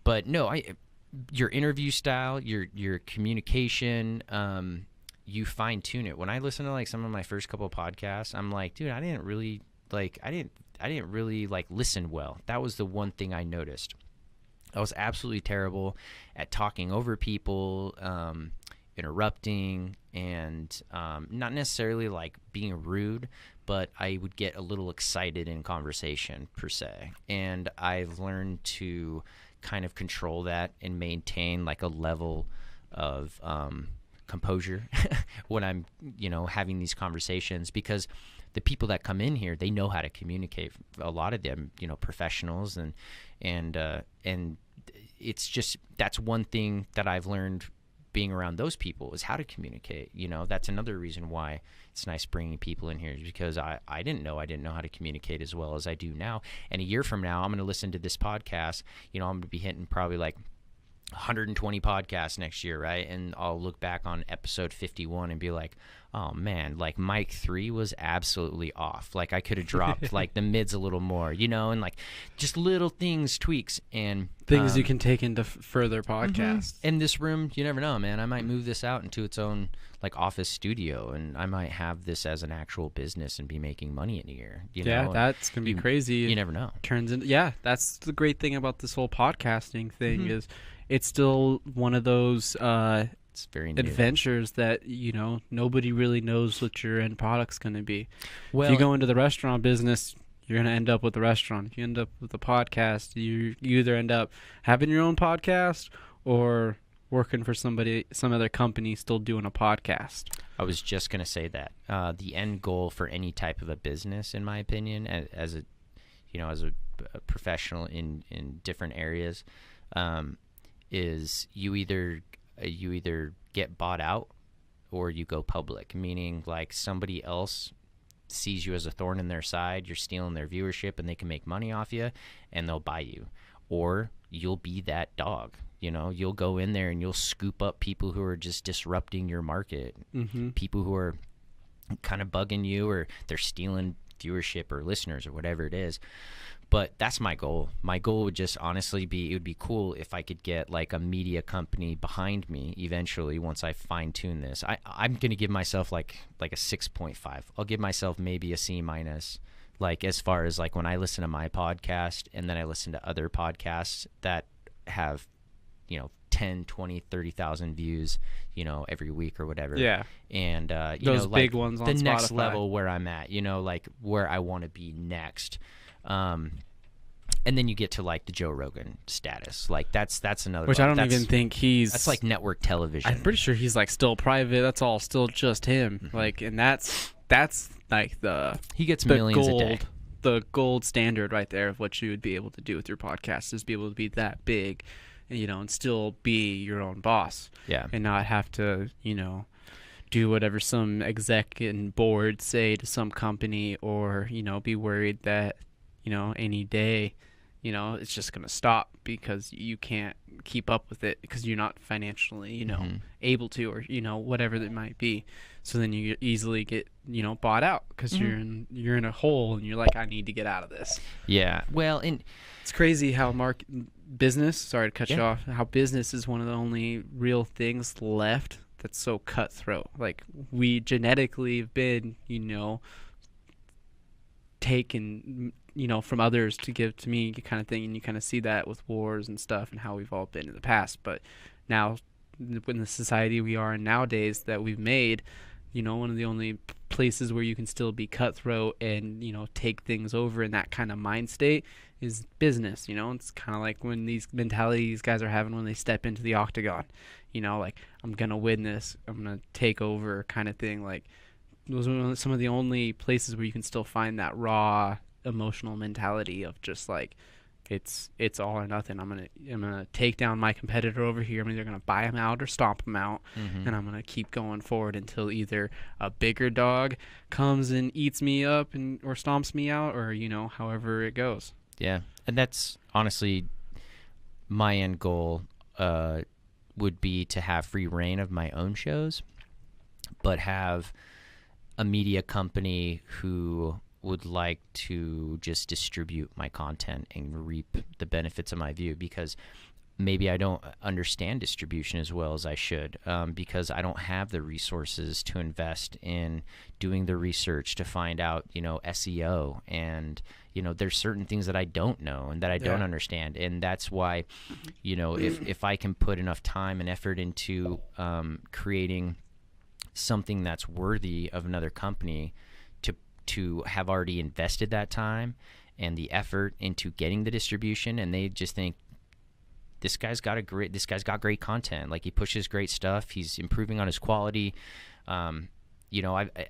But no, your interview style, your communication, you fine tune it. When I listen to like some of my first couple of podcasts, I'm like, dude, I didn't really listen well. That was the one thing I noticed. I was absolutely terrible at talking over people, interrupting, and not necessarily like being rude, but I would get a little excited in conversation per se. And I've learned to kind of control that and maintain like a level of composure when I'm, having these conversations, because the people that come in here, they know how to communicate. A lot of them, professionals, and it's just, that's one thing that I've learned being around those people, is how to communicate. That's another reason why it's nice bringing people in here, is because I didn't know how to communicate as well as I do now. And a year from now, I'm going to listen to this podcast. I'm going to be hitting probably like 120 podcasts next year, right? And I'll look back on episode 51 and be like, oh man, like mic 3 was absolutely off. Like I could have dropped like the mids a little more, and like just little things, tweaks, and Things you can take into further podcasts. in this room, you never know, man. I might move this out into its own like office studio, and I might have this as an actual business and be making money in a year. Yeah, know? that's going to be crazy. You never know. Turns into, yeah, that's the great thing about this whole podcasting thing is it's still one of those It's very new. adventures that nobody really knows what your end product's going to be. Well, If you go into the restaurant business, you're going to end up with the restaurant. If you end up with a podcast, you either end up having your own podcast or working for some other company still doing a podcast. I was just going to say that the end goal for any type of a business, in my opinion, as a professional in different areas, is you either get bought out or you go public, meaning like somebody else sees you as a thorn in their side, you're stealing their viewership and they can make money off you, and they'll buy you. or you'll be that dog. You'll go in there and you'll scoop up people who are just disrupting your market, people who are kind of bugging you, or they're stealing viewership or listeners or whatever it is. But that's my goal. My goal would just honestly be, it would be cool if I could get like a media company behind me eventually once I fine tune this. I'm going to give myself like a 6.5. I'll give myself maybe a C-, like as far as like when I listen to my podcast and then I listen to other podcasts that have, 10, 20, 30,000 views, every week or whatever. Yeah. And, those big ones on the Spotify. next level where I'm at, like where I want to be next. And then you get to like the Joe Rogan status. Like that's another, which I don't even think that's like network television. I'm pretty sure he's like still private. That's all still just him. Like, and that's like he gets the millions gold, a day. the gold standard right there of what you would be able to do with your podcast, is be able to be that big, and still be your own boss. Yeah. And not have to, do whatever some exec and board say to some company, or, be worried that, any day, it's just going to stop because you can't keep up with it because you're not financially, able to, or, whatever that might be. So then you easily get, bought out because you're in a hole and you're like, I need to get out of this. Yeah. Well, and it's crazy how business, sorry to cut you Yeah. off, how business is one of the only real things left that's so cutthroat. Like, we genetically have been, taken, from others to give to me kind of thing, and you kind of see that with wars and stuff and how we've all been in the past. But now, in the society we are in nowadays that we've made, one of the only places where you can still be cutthroat and, take things over in that kind of mind state is business. It's kind of like when these mentalities guys are having when they step into the octagon, like, I'm going to win this, I'm going to take over kind of thing. Like, those are some of the only places where you can still find that raw emotional mentality of just like, it's all or nothing. I'm gonna take down my competitor over here. I'm either gonna buy him out or stomp him out, and I'm gonna keep going forward until either a bigger dog comes and eats me up or stomps me out, or however it goes. yeah, and that's honestly my end goal. Would be to have free reign of my own shows, but have a media company who would like to just distribute my content and reap the benefits of my view, because maybe I don't understand distribution as well as I should, because I don't have the resources to invest in doing the research to find out, SEO, and, there's certain things that I don't know and that I don't understand. And that's why, if I can put enough time and effort into creating something that's worthy of another company to have already invested that time and the effort into getting the distribution, and they just think, this guy's got great content. Like, he pushes great stuff. He's improving on his quality. Out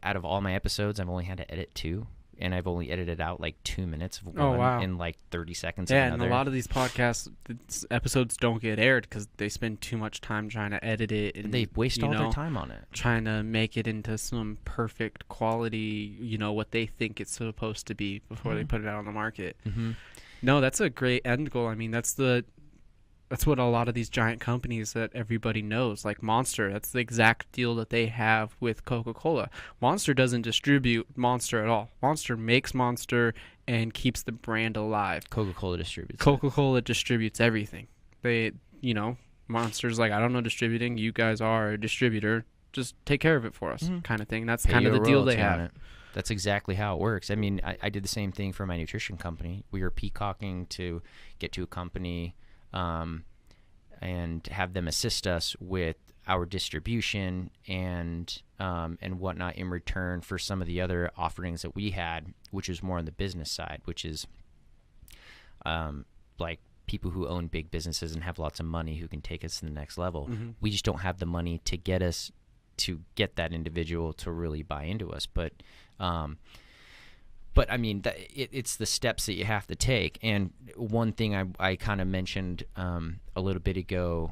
of all my episodes, I've only had to edit 2, and I've only edited out like 2 minutes of one in like 30 seconds. Yeah, of another. and a lot of these podcasts episodes don't get aired because they spend too much time trying to edit it, and they waste all their time on it, trying to make it into some perfect quality. What they think it's supposed to be before they put it out on the market. No, that's a great end goal. I mean, that's what a lot of these giant companies that everybody knows, like Monster, that's the exact deal that they have with Coca-Cola. Monster doesn't distribute Monster at all. Monster makes Monster and keeps the brand alive. Coca-Cola distributes. Coca-Cola distributes everything. They, Monster's like, I don't know distributing. You guys are a distributor. Just take care of it for us, kind of thing. That's kind of the deal they have. That's exactly how it works. I mean, I did the same thing for my nutrition company. We were peacocking to get to a company and have them assist us with our distribution and whatnot in return for some of the other offerings that we had, which is more on the business side, which is like people who own big businesses and have lots of money who can take us to the next level. We just don't have the money to get that individual to really buy into us. But I mean, it's the steps that you have to take. And one thing I kind of mentioned a little bit ago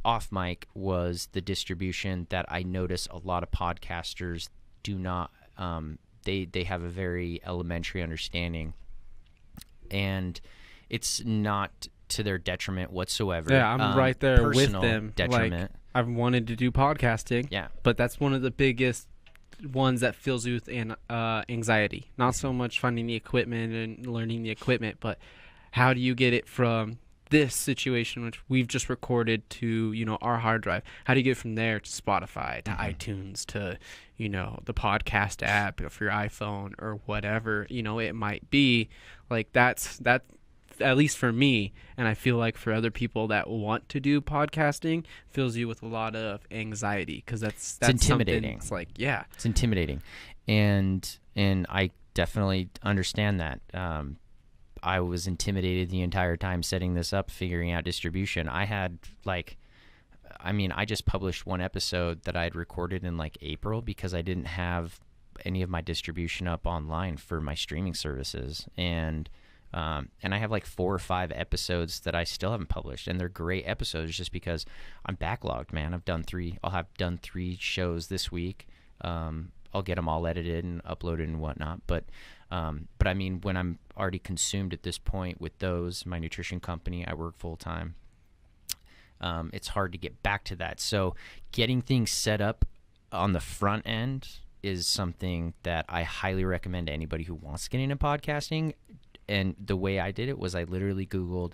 off mic was the distribution that I notice a lot of podcasters do not. They have a very elementary understanding, and it's not to their detriment whatsoever. Yeah, I'm right there with personal them. detriment. Like, I've wanted to do podcasting. Yeah. But that's one of the biggest ones that fills you with anxiety. Not so much finding the equipment and learning the equipment, but how do you get it from this situation, which we've just recorded, to, you know, our hard drive? How do you get from there to Spotify, to iTunes, to, you know, the podcast app for your iPhone or whatever, you know, it might be. Like, that's at least for me, and I feel like for other people that want to do podcasting, fills you with a lot of anxiety, because that's intimidating. It's like, yeah, it's intimidating, and I definitely understand that. I was intimidated the entire time setting this up, figuring out distribution. I just published one episode that I had recorded in like April because I didn't have any of my distribution up online for my streaming services, and I have like 4 or 5 episodes that I still haven't published, and they're great episodes just because I'm backlogged, man. I'll have done 3 shows this week. I'll get them all edited and uploaded and whatnot. But I mean, when I'm already consumed at this point with those, my nutrition company, I work full time. It's hard to get back to that. So getting things set up on the front end is something that I highly recommend to anybody who wants to get into podcasting. And the way I did it was I literally Googled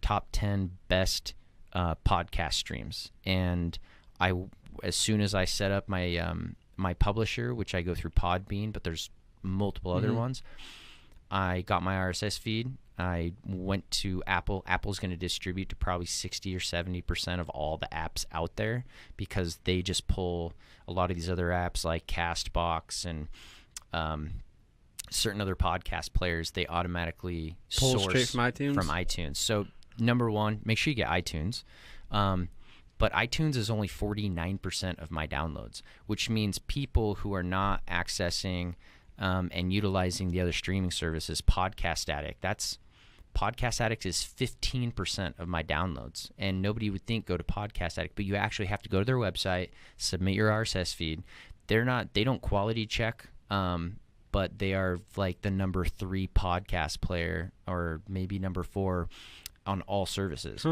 top 10 best podcast streams. And as soon as I set up my my publisher, which I go through Podbean, but there's multiple other ones, I got my RSS feed. I went to Apple. Apple's going to distribute to probably 60 or 70% of all the apps out there, because they just pull a lot of these other apps like CastBox and certain other podcast players. They automatically pull source straight from iTunes. So number one, make sure you get iTunes. But iTunes is only 49% of my downloads, which means people who are not accessing and utilizing the other streaming services, Podcast Addict, Podcast Addict is 15% of my downloads. And nobody would think go to Podcast Addict, but you actually have to go to their website, submit your RSS feed. They don't quality check, but they are like the number 3 podcast player, or maybe number 4 on all services.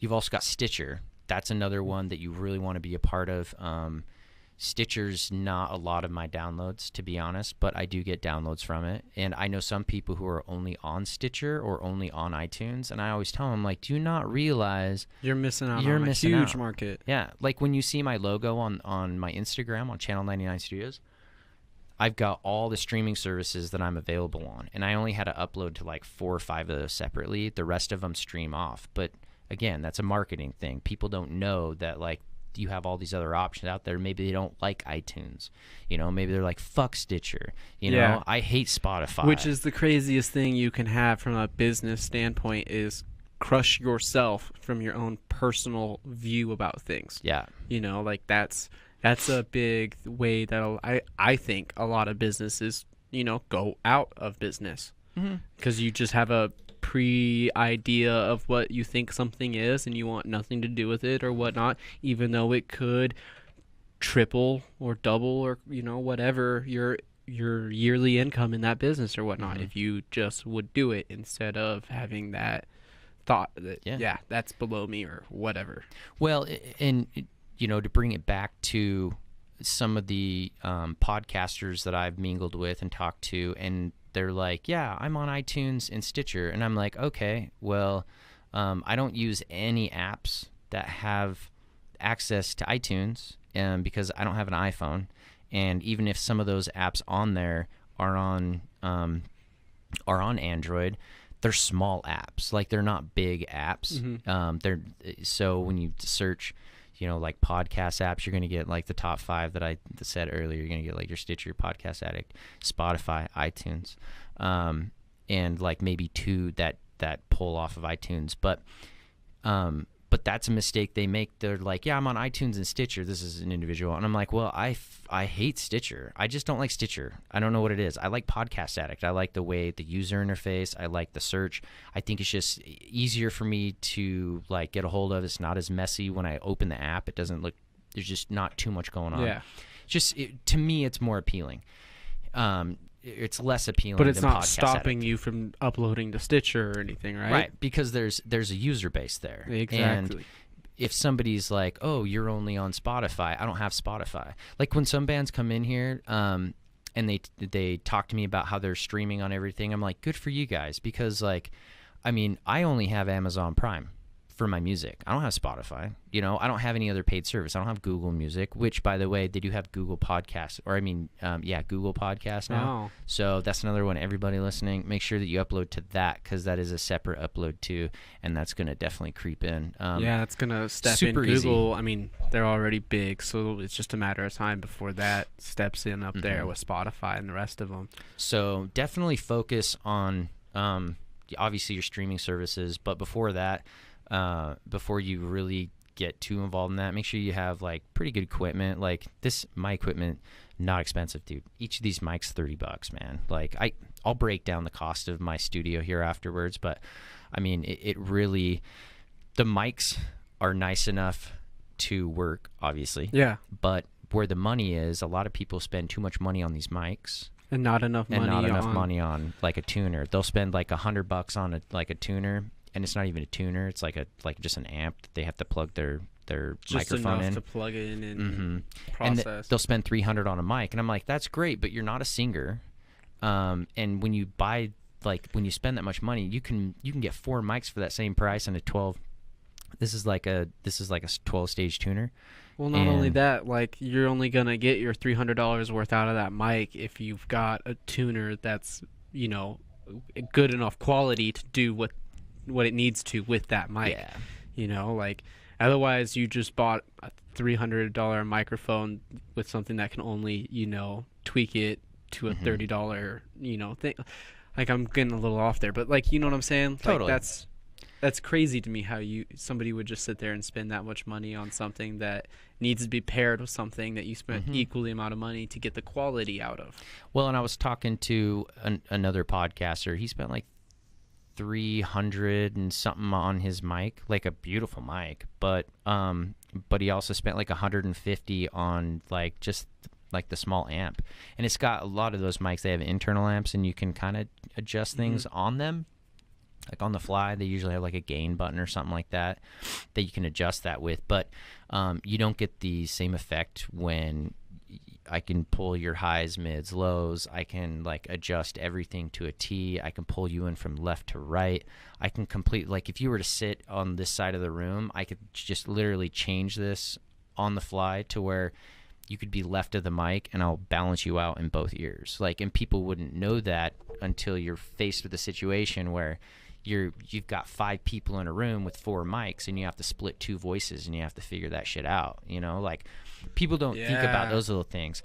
You've also got Stitcher. That's another one that you really want to be a part of. Stitcher's not a lot of my downloads, to be honest, but I do get downloads from it. And I know some people who are only on Stitcher or only on iTunes, and I always tell them, like, do you not realize you're missing out on a huge market? Yeah, like when you see my logo on my Instagram on Channel 99 Studios, I've got all the streaming services that I'm available on, and I only had to upload to like 4 or 5 of those separately. The rest of them stream off. But again, that's a marketing thing. People don't know that, like, you have all these other options out there. Maybe they don't like iTunes. You know, maybe they're like, fuck Stitcher. You know, I hate Spotify. Which is the craziest thing you can have from a business standpoint, is crush yourself from your own personal view about things. Yeah. You know, like that's a big way that I think a lot of businesses, you know, go out of business. Because you just have a pre-idea of what you think something is, and you want nothing to do with it or whatnot, even though it could triple or double, or, you know, whatever your yearly income in that business or whatnot, if you just would do it instead of having that thought that that's below me or whatever. Well, and you know, to bring it back to some of the podcasters that I've mingled with and talked to, and they're like, yeah, I'm on iTunes and Stitcher. And I'm like, okay, well, I don't use any apps that have access to iTunes because I don't have an iPhone. And even if some of those apps on there are on Android, they're small apps. Like, they're not big apps. So when you search, you know, like podcast apps, you're going to get like the top 5 that I said earlier. You're going to get like your Stitcher, Podcast Addict, Spotify, iTunes, and like maybe 2 that pull off of iTunes. But that's a mistake they make. They're like, yeah, I'm on iTunes and Stitcher. This is an individual. And I'm like, well, I hate Stitcher. I just don't like Stitcher. I don't know what it is. I like Podcast Addict. I like the way the user interface. I like the search. I think it's just easier for me to like get a hold of. It's not as messy when I open the app. It doesn't look, there's just not too much going on. Yeah. To me, it's more appealing. it's less appealing. But it's than not Podcast stopping Addict. you from uploading to Stitcher or anything, right? Right, because there's a user base there. Exactly. And if somebody's like, oh, you're only on Spotify, I don't have Spotify. Like when some bands come in here and they talk to me about how they're streaming on everything, I'm like, good for you guys, because like, I mean, I only have Amazon Prime for my music. I don't have Spotify. You know, I don't have any other paid service. I don't have Google Music, which, by the way, they do have Google Podcasts, or I mean, Google Podcasts now. Oh. So that's another one. Everybody listening, make sure that you upload to that, because that is a separate upload too, and that's going to definitely creep in. Yeah, it's gonna step in. super easy. Google, I mean, they're already big, so it's just a matter of time before that steps in up there with Spotify and the rest of them. So definitely focus on obviously your streaming services, but before that, before you really get too involved in that, make sure you have like pretty good equipment. Like my equipment, not expensive, dude. Each of these mics $30, man. Like I'll break down the cost of my studio here afterwards, but I mean it really, the mics are nice enough to work, obviously. Yeah. But where the money is, a lot of people spend too much money on these mics. And not enough money on like a tuner. They'll spend like $100 on a tuner, and it's not even a tuner. It's like just an amp that they have to plug their just microphone enough in. to plug it in and And process. they'll spend $300 on a mic, and I'm like, that's great, but you're not a singer. And when you spend that much money, you can get 4 mics for that same price and a 12. This is like a 12-stage tuner. Well, not only that, like you're only gonna get your $300 worth out of that mic if you've got a tuner that's, you know, good enough quality to do what it needs to with that mic. Yeah. You know, like otherwise you just bought a $300 microphone with something that can only, you know, tweak it to a $30, you know, thing. Like I'm getting a little off there, but like, you know what I'm saying? Totally. Like that's crazy to me how somebody would just sit there and spend that much money on something that needs to be paired with something that you spent equally amount of money to get the quality out of. Well, and I was talking to another podcaster. He spent like $300 and something on his mic, like a beautiful mic, but he also spent like $150 on like just like the small amp. And it's got a lot of those mics, they have internal amps, and you can kind of adjust things on them. Like on the fly, they usually have like a gain button or something like that you can adjust that with. But you don't get the same effect when I can pull your highs, mids, lows. I can like adjust everything to a T. I can pull you in from left to right. I can like if you were to sit on this side of the room, I could just literally change this on the fly to where you could be left of the mic and I'll balance you out in both ears. Like, and people wouldn't know that until you're faced with a situation where you've got 5 people in a room with 4 mics and you have to split 2 voices and you have to figure that shit out, you know? Like, people don't think about those little things.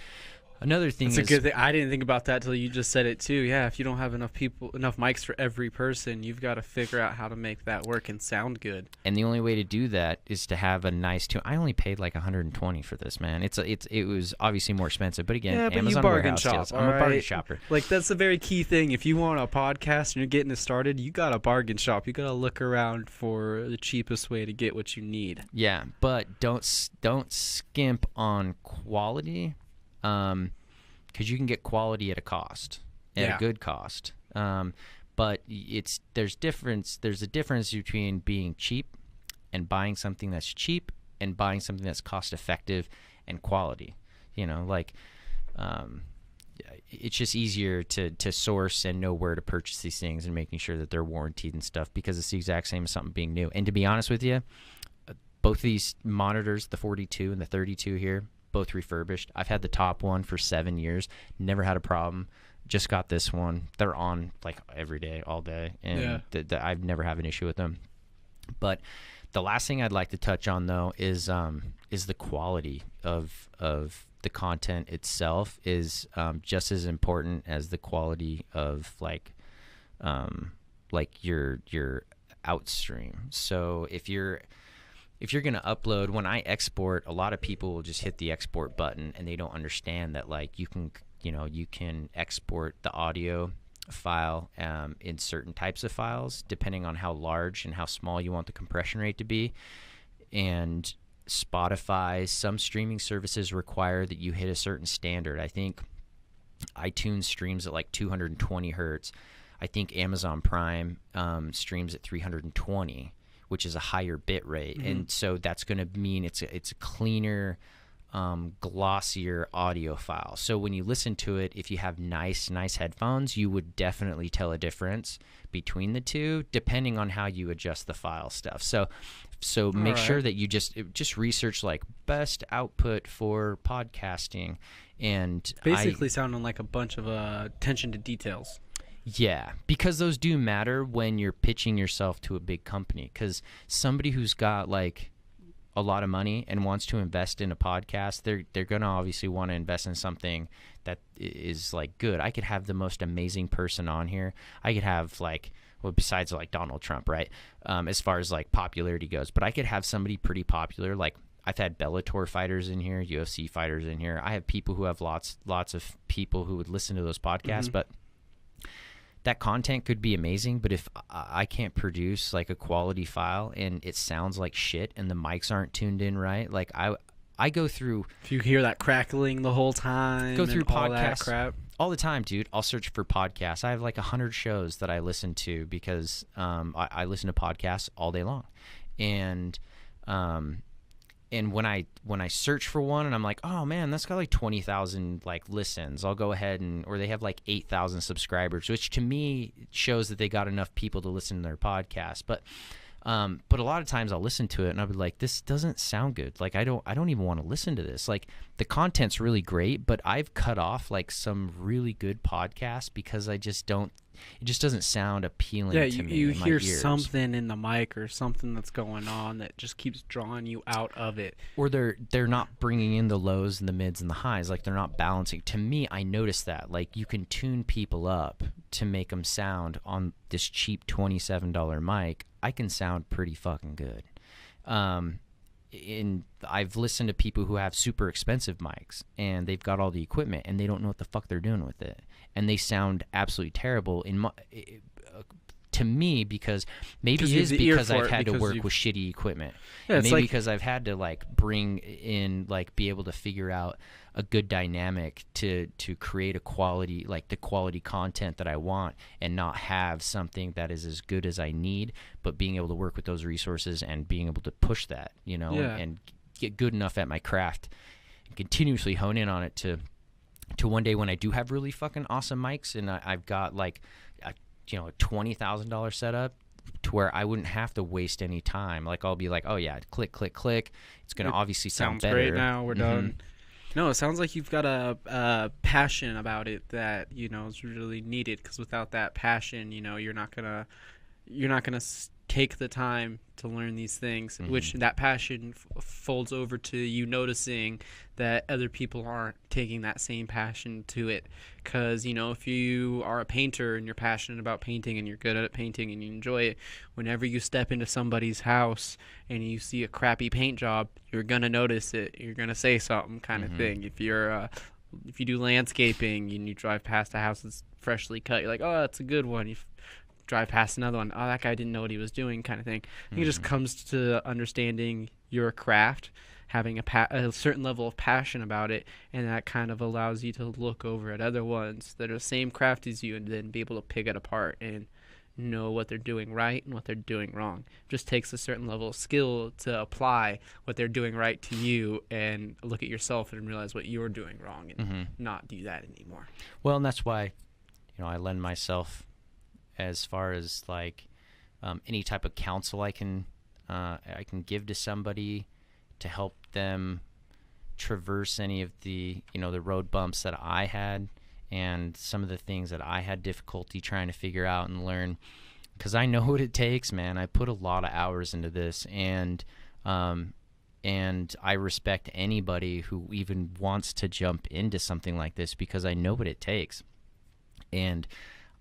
Another thing That's a good thing. I didn't think about that till you just said it too. Yeah, if you don't have enough mics for every person, you've got to figure out how to make that work and sound good. And the only way to do that is to have a nice tune. I only paid like $120 for this, man. It was obviously more expensive, but again, but Amazon you bargain warehouse shop. deals. I'm a bargain shopper. Like, that's a very key thing. If you want a podcast and you're getting it started, you got to bargain shop. You got to look around for the cheapest way to get what you need. Yeah, but don't skimp on quality. Because you can get quality at a cost, a good cost. But there's a difference between being cheap and buying something that's cheap and buying something that's cost effective and quality. You know, like it's just easier to source and know where to purchase these things and making sure that they're warranted and stuff, because it's the exact same as something being new. And to be honest with you, both of these monitors, the 42 and the 32 here, both refurbished. I've had the top one for 7 years, never had a problem. Just got this one. They're on like every day, all day, and I've never have an issue with them. But the last thing I'd like to touch on though is the quality of the content itself is just as important as the quality of like your outstream. So if you're going to upload, when I export, a lot of people will just hit the export button and they don't understand that like you can export the audio file in certain types of files depending on how large and how small you want the compression rate to be. And Spotify, some streaming services require that you hit a certain standard. I think iTunes streams at like 220 hertz. I think Amazon Prime streams at 320, which is a higher bit rate. And so that's going to mean it's a cleaner, glossier audio file. So when you listen to it, if you have nice headphones, you would definitely tell a difference between the two, depending on how you adjust the file stuff. So make sure that you just research like best output for podcasting, and basically sounding like a bunch of attention to details. Yeah, because those do matter when you're pitching yourself to a big company, because somebody who's got like a lot of money and wants to invest in a podcast, they're going to obviously want to invest in something that is like good. I could have the most amazing person on here. I could have like, well, besides like Donald Trump, right? As far as like popularity goes, but I could have somebody pretty popular. Like I've had Bellator fighters in here, UFC fighters in here. I have people who have lots of people who would listen to those podcasts, but that content could be amazing, but if I can't produce like a quality file and it sounds like shit and the mics aren't tuned in right, like I go through. If you hear that crackling the whole time, go through and all podcasts that crap all the time, dude. I'll search for podcasts. I have like 100 shows that I listen to because I listen to podcasts all day long, and when I search for one and I'm like, oh man, that's got like 20,000 like listens, I'll go ahead or they have like 8,000 subscribers, which to me shows that they got enough people to listen to their podcast. But a lot of times I'll listen to it and I'll be like, this doesn't sound good. Like I don't even want to listen to this. Like the content's really great, but I've cut off like some really good podcasts because it just doesn't sound appealing to me. You in my hear ears. something in the mic or something that's going on that just keeps drawing you out of it. Or they're not bringing in the lows and the mids and the highs. Like they're not balancing. To me, I notice that. Like you can tune people up to make them sound on this cheap $27 mic. I can sound pretty fucking good. I've listened to people who have super expensive mics and they've got all the equipment and they don't know what the fuck they're doing with it, and they sound absolutely terrible to me, because maybe it is because I've had to work with shitty equipment. Yeah, maybe because I've had to like bring in, like be able to figure out a good dynamic to create a quality, like the quality content that I want, and not have something that is as good as I need, but being able to work with those resources and being able to push that, and get good enough at my craft and continuously hone in on it to one day when I do have really fucking awesome mics and I've got like a $20,000 setup to where I wouldn't have to waste any time. Like I'll be like, oh yeah, click, click, click. It's going to obviously sound better. Sounds great now. We're done. No, it sounds like you've got a passion about it that, is really needed, because without that passion, you're not going to take the time to learn these things, which that passion folds over to you noticing that other people aren't taking that same passion to it. Because, if you are a painter and you're passionate about painting and you're good at painting and you enjoy it, whenever you step into somebody's house and you see a crappy paint job, you're going to notice it. You're going to say something kind of thing. If you do landscaping and you drive past a house that's freshly cut, you're like, oh, that's a good one. You drive past another one, oh, that guy didn't know what he was doing, kind of thing. I think it just comes to understanding your craft, having a certain level of passion about it, and that kind of allows you to look over at other ones that are the same craft as you and then be able to pick it apart and know what they're doing right and what they're doing wrong. It just takes a certain level of skill to apply what they're doing right to you and look at yourself and realize what you're doing wrong and not do that anymore. Well, and that's why, I lend myself as far as like any type of counsel I can give to somebody to help them traverse any of the the road bumps that I had and some of the things that I had difficulty trying to figure out and learn, because I know what it takes, man. I put a lot of hours into this, and I respect anybody who even wants to jump into something like this, because I know what it takes. And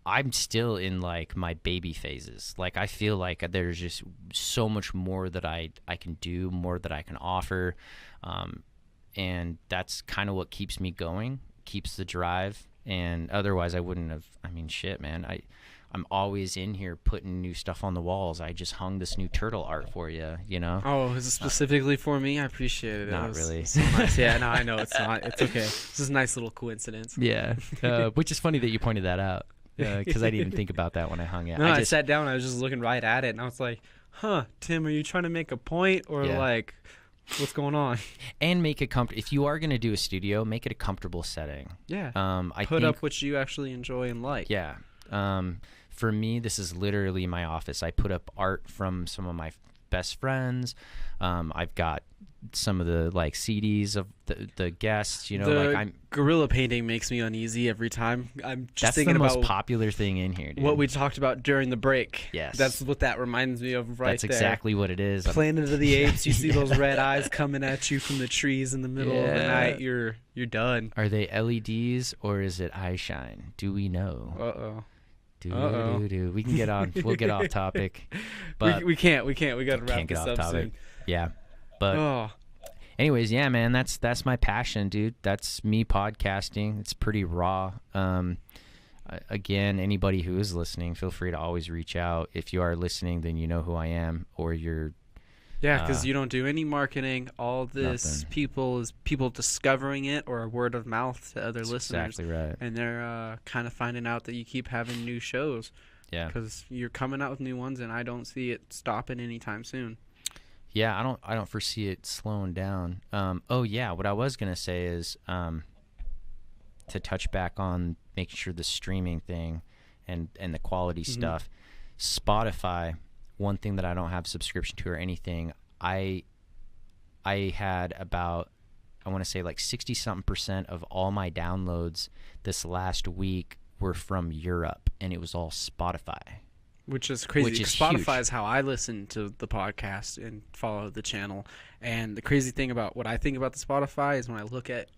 I'm still in like my baby phases. Like I feel like there's just so much more that I can do, more that I can offer, and that's kind of what keeps me going, keeps the drive. And otherwise I wouldn't have. I mean, shit, man. I'm always in here putting new stuff on the walls. I just hung this new turtle art for you, you know? Oh, is it specifically for me? I appreciate it. Not It was really. So nice. Yeah, no, I know it's not. It's okay. This is a nice little coincidence. Yeah. Which is funny that you pointed that out, because I didn't even think about that when I hung it. No, I just, sat down. I was just looking right at it, and I was like, "Huh, Tim, are you trying to make a point, or Yeah. like, what's going on?" and make it if you are going to do a studio, make it a comfortable setting. Yeah. I Put think, up what you actually enjoy and like. Yeah. For me, this is literally my office. I put up art from some of my best friends. I've got some of the like CDs of the guests. You know, The like I'm. gorilla painting makes me uneasy every time. I'm just That's the thinking most about popular thing in here, dude. what we talked about during the break. Yes. That's what that reminds me of right That's there. exactly what it is. Planet of the Apes. You see those red eyes coming at you from the trees in the middle of the Yeah. night. You're done. Are they LEDs or is it eye shine? Do we know? Uh-oh. Do. We can get on. We'll get off topic. But we can't. We got to wrap can't get this off up topic. soon. Yeah. But Oh, anyways, yeah, man, that's my passion, dude. That's me podcasting. It's pretty raw. Again, anybody who is listening, feel free to always reach out. If you are listening, then you know who I am, or you're yeah, because you don't do any marketing. All this nothing. people discovering it or word of mouth to other listeners. exactly right. And they're kind of finding out that you keep having new shows Yeah. because you're coming out with new ones, and I don't see it stopping anytime soon. Yeah, I don't foresee it slowing down. Oh yeah, what I was gonna say is to touch back on making sure the streaming thing and the quality stuff. Spotify, one thing that I don't have subscription to or anything, I had about, I want to say like 60-something% of all my downloads this last week were from Europe, and it was all Spotify. Which is crazy. Which is Spotify huge. is how I listen to the podcast and follow the channel. And the crazy thing about what I think about the Spotify is when I look at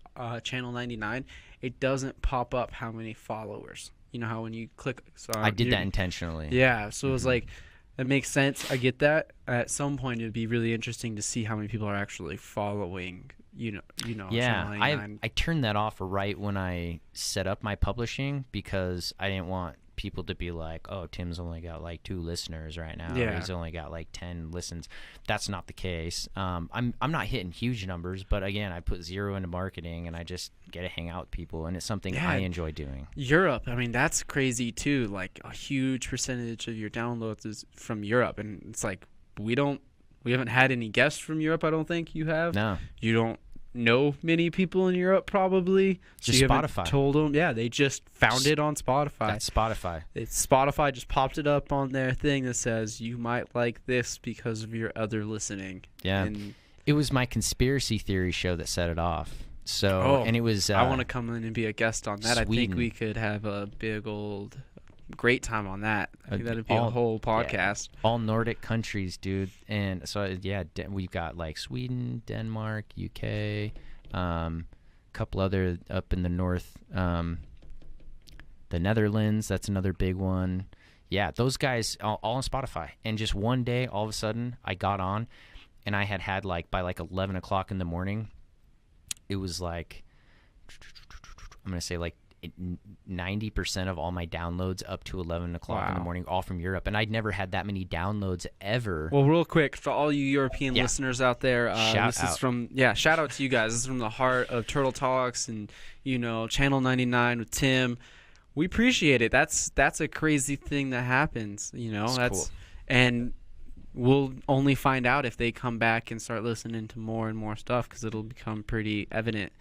Channel 99, it doesn't pop up how many followers. You know how when you click. So I did that intentionally. Yeah. So it was like, that makes sense. I get that. At some point, it'd be really interesting to see how many people are actually following. You know. Yeah, Channel 99. I turned that off right when I set up my publishing because I didn't want people to be like, oh, Tim's only got like 2 listeners right now. Yeah. Or he's only got like 10 listens. That's not the case. I'm not hitting huge numbers, but again, I put 0 into marketing and I just get to hang out with people, and it's something Yeah. I enjoy doing. Europe, I mean, that's crazy too. Like a huge percentage of your downloads is from Europe, and it's like we haven't had any guests from Europe. I don't think you have. No, You don't know many people in Europe, probably. So Just you haven't Spotify. Told them, yeah, they just found it on Spotify. that's Spotify. Spotify just popped it up on their thing that says you might like this because of your other listening. Yeah. And It was my conspiracy theory show that set it off. So, and it was. I want to come in and be a guest on that. I think Sweden. we could have a big old great time on that. I think that'd be a all- whole podcast. all Nordic countries, dude. And so yeah, we've got like Sweden, Denmark, UK, couple other up in the north, the Netherlands. That's another big one. Yeah, those guys all on Spotify. And just one day, all of a sudden, I got on, and I had like by like 11 o'clock in the morning, it was like, I'm gonna say like 90% of all my downloads up to 11 o'clock in the Wow. morning, all from Europe. And I'd never had that many downloads ever. Well, real quick, for all you European Yeah. listeners out there, Shout this is out. from shout out to you guys. This is from the heart of Turtle Talks and Channel 99 with Tim. We appreciate it. That's a crazy thing that happens. It's cool. And we'll only find out if they come back and start listening to more and more stuff because it'll become pretty evident.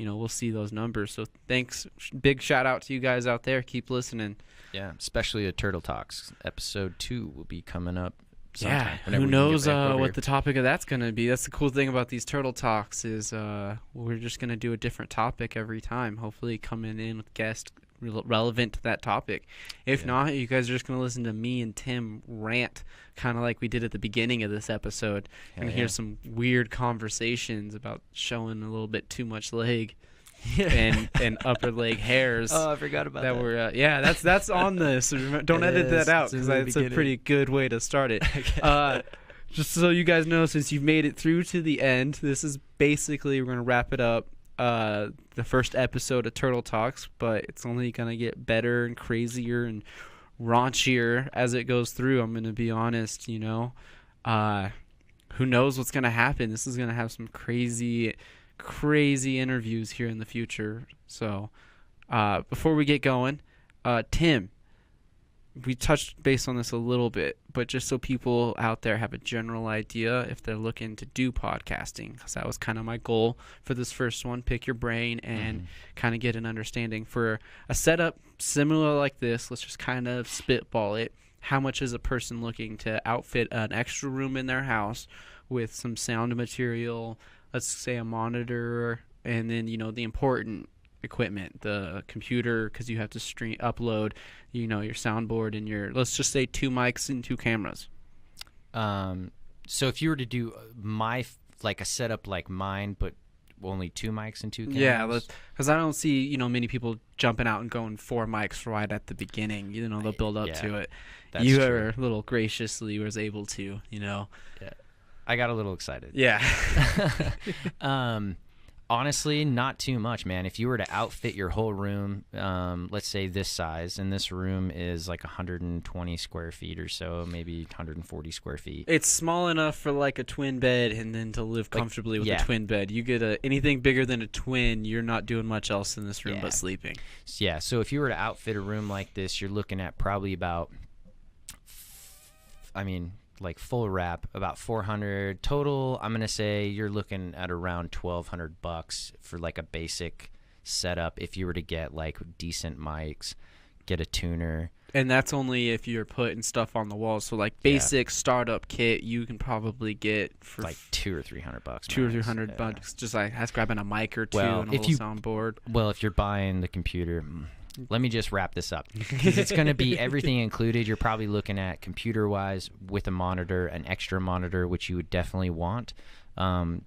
We'll see those numbers. So thanks. Big shout out to you guys out there. Keep listening. Yeah, especially the Turtle Talks. Episode 2 will be coming up sometime. Yeah, whenever who we can get knows back over what here. the topic of that's going to be. That's the cool thing about these Turtle Talks is we're just going to do a different topic every time, hopefully coming in with guests relevant to that topic. If not, you guys are just going to listen to me and Tim rant, kind of like we did at the beginning of this episode, and hear some weird conversations about showing a little bit too much leg and upper leg hairs. Oh, I forgot about that. That were that's on this. Don't edit that out it's in because the that's a beginning. pretty good way to start it. Just so you guys know, since you've made it through to the end, this is basically we're gonna wrap it up. The first episode of Turtle Talks, but it's only gonna get better and crazier and raunchier as it goes through. I'm going to be honest, who knows what's going to happen. This is going to have some crazy interviews here in the future. So before we get going, Tim, we touched base on this a little bit, but just so people out there have a general idea if they're looking to do podcasting, because that was kind of my goal for this first one, pick your brain and kind of get an understanding for a setup similar like this. Let's just kind of spitball it. How much is a person looking to outfit an extra room in their house with some sound material, let's say a monitor, and then, the important equipment, the computer, because you have to upload, your soundboard and let's just say 2 mics and 2 cameras. So if you were to do a setup like mine, but only 2 mics and 2 cameras? Yeah, because I don't see, many people jumping out and going 4 mics right at the beginning. They'll build up to it. You are a little graciously was able to, Yeah. I got a little excited. Yeah. Honestly, not too much, man. If you were to outfit your whole room, let's say this size, and this room is like 120 square feet or so, maybe 140 square feet. It's small enough for like a twin bed, and then to live comfortably with a twin bed. You get anything bigger than a twin, you're not doing much else in this room but sleeping. Yeah, so if you were to outfit a room like this, you're looking at probably about, like full wrap, about $400 total. I'm gonna say you're looking at around $1,200 for like a basic setup. If you were to get like decent mics, get a tuner, and that's only if you're putting stuff on the walls. So like basic startup kit, you can probably get for like $200 or $300. $200 or $300. Just like that's grabbing a mic or two and a little soundboard. Well, if you're buying the computer. Let me just wrap this up, because it's going to be everything included. You're probably looking at computer-wise with a monitor, an extra monitor, which you would definitely want,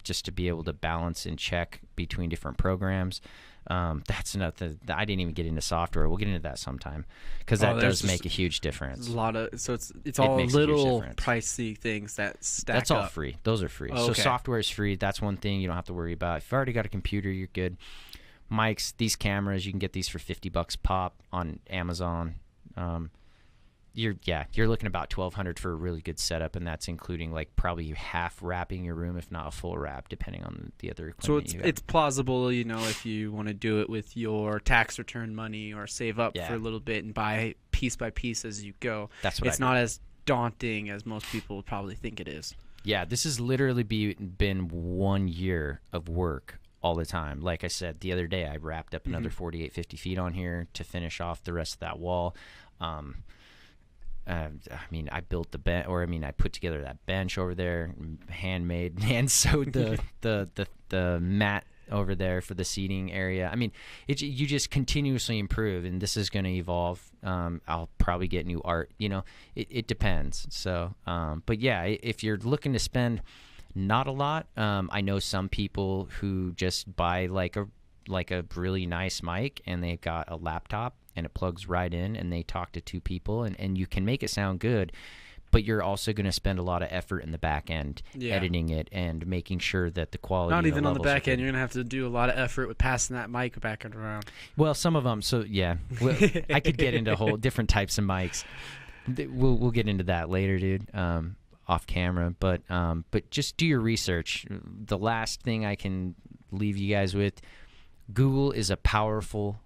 just to be able to balance and check between different programs. That's nothing. I didn't even get into software. We'll get into that sometime, because that does make a huge difference. It's all little pricey things that stack up. That's all free. Those are free. Oh, okay. So software is free. That's one thing you don't have to worry about. If you've already got a computer, you're good. Mics, these cameras, you can get these for $50 pop on Amazon. You're looking about $1,200 for a really good setup, and that's including like probably half wrapping your room, if not a full wrap, depending on the other equipment. So it's plausible, if you want to do it with your tax return money or save up for a little bit and buy piece by piece as you go. That's what it's not as daunting as most people would probably think it is. Yeah, this has literally been 1 year of work. All the time. Like I said, the other day I wrapped up another 50 feet on here to finish off the rest of that wall. I built the bench, I put together that bench over there, handmade, hand sewed the mat over there for the seating area. You just continuously improve, and this is going to evolve. I'll probably get new art. It depends. So, but yeah, if you're looking to spend not a lot. I know some people who just buy like a really nice mic, and they've got a laptop and it plugs right in, and they talk to 2 people, and you can make it sound good, but you're also going to spend a lot of effort in the back end editing it and making sure that the quality. Not even on the back end, you're going to have to do a lot of effort with passing that mic back and around. Well, some of them. So yeah, I could get into whole different types of mics. We'll get into that later, dude. Off camera, but just do your research. The last thing I can leave you guys with, Google is a powerful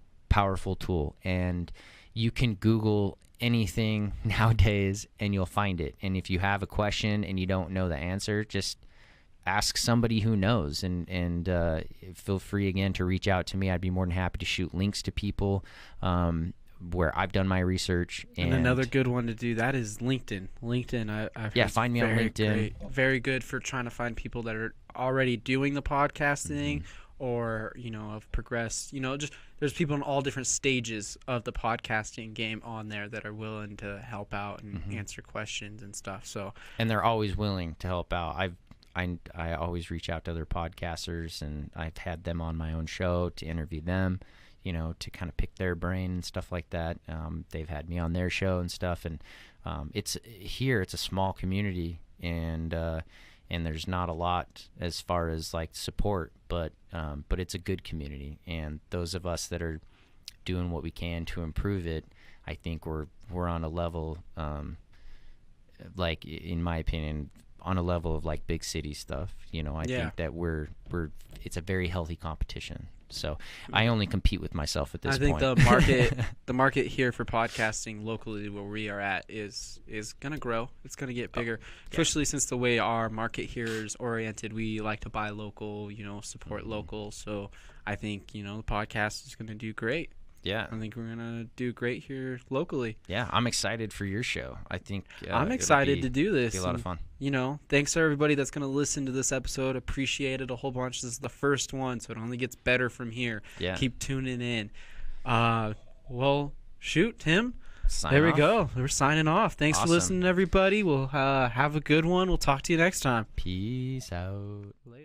tool, and you can Google anything nowadays and you'll find it. And if you have a question and you don't know the answer, just ask somebody who knows, and feel free again to reach out to me. I'd be more than happy to shoot links to people where I've done my research. And another good one to do that is LinkedIn. I've find me on LinkedIn. Very good for trying to find people that are already doing the podcasting, or have progressed. Just there's people in all different stages of the podcasting game on there that are willing to help out and answer questions and stuff. So, and they're always willing to help out. I always reach out to other podcasters, and I've had them on my own show to interview them, to kind of pick their brain and stuff like that. They've had me on their show and stuff, and it's a small community, and there's not a lot as far as like support, but it's a good community, and those of us that are doing what we can to improve it, I think we're on a level, like in my opinion, on a level of like big city stuff. You know, I think that we're it's a very healthy competition. So I only compete with myself at this point. I think the market here for podcasting locally where we are at is going to grow. It's going to get bigger, especially since the way our market here is oriented. We like to buy local, you know, support local. So I think, you know, the podcast is going to do great. Yeah. I think we're going to do great here locally. Yeah, I'm excited for your show. I think I'm excited to do this. It'll be a lot of fun. You know, thanks to everybody that's going to listen to this episode. Appreciate it a whole bunch. This is the first one, so it only gets better from here. Yeah. Keep tuning in. Well, shoot, Tim. Sign there we off. go. We're signing off. Thanks for Awesome. listening, everybody. We'll have a good one. We'll talk to you next time. Peace out. Later.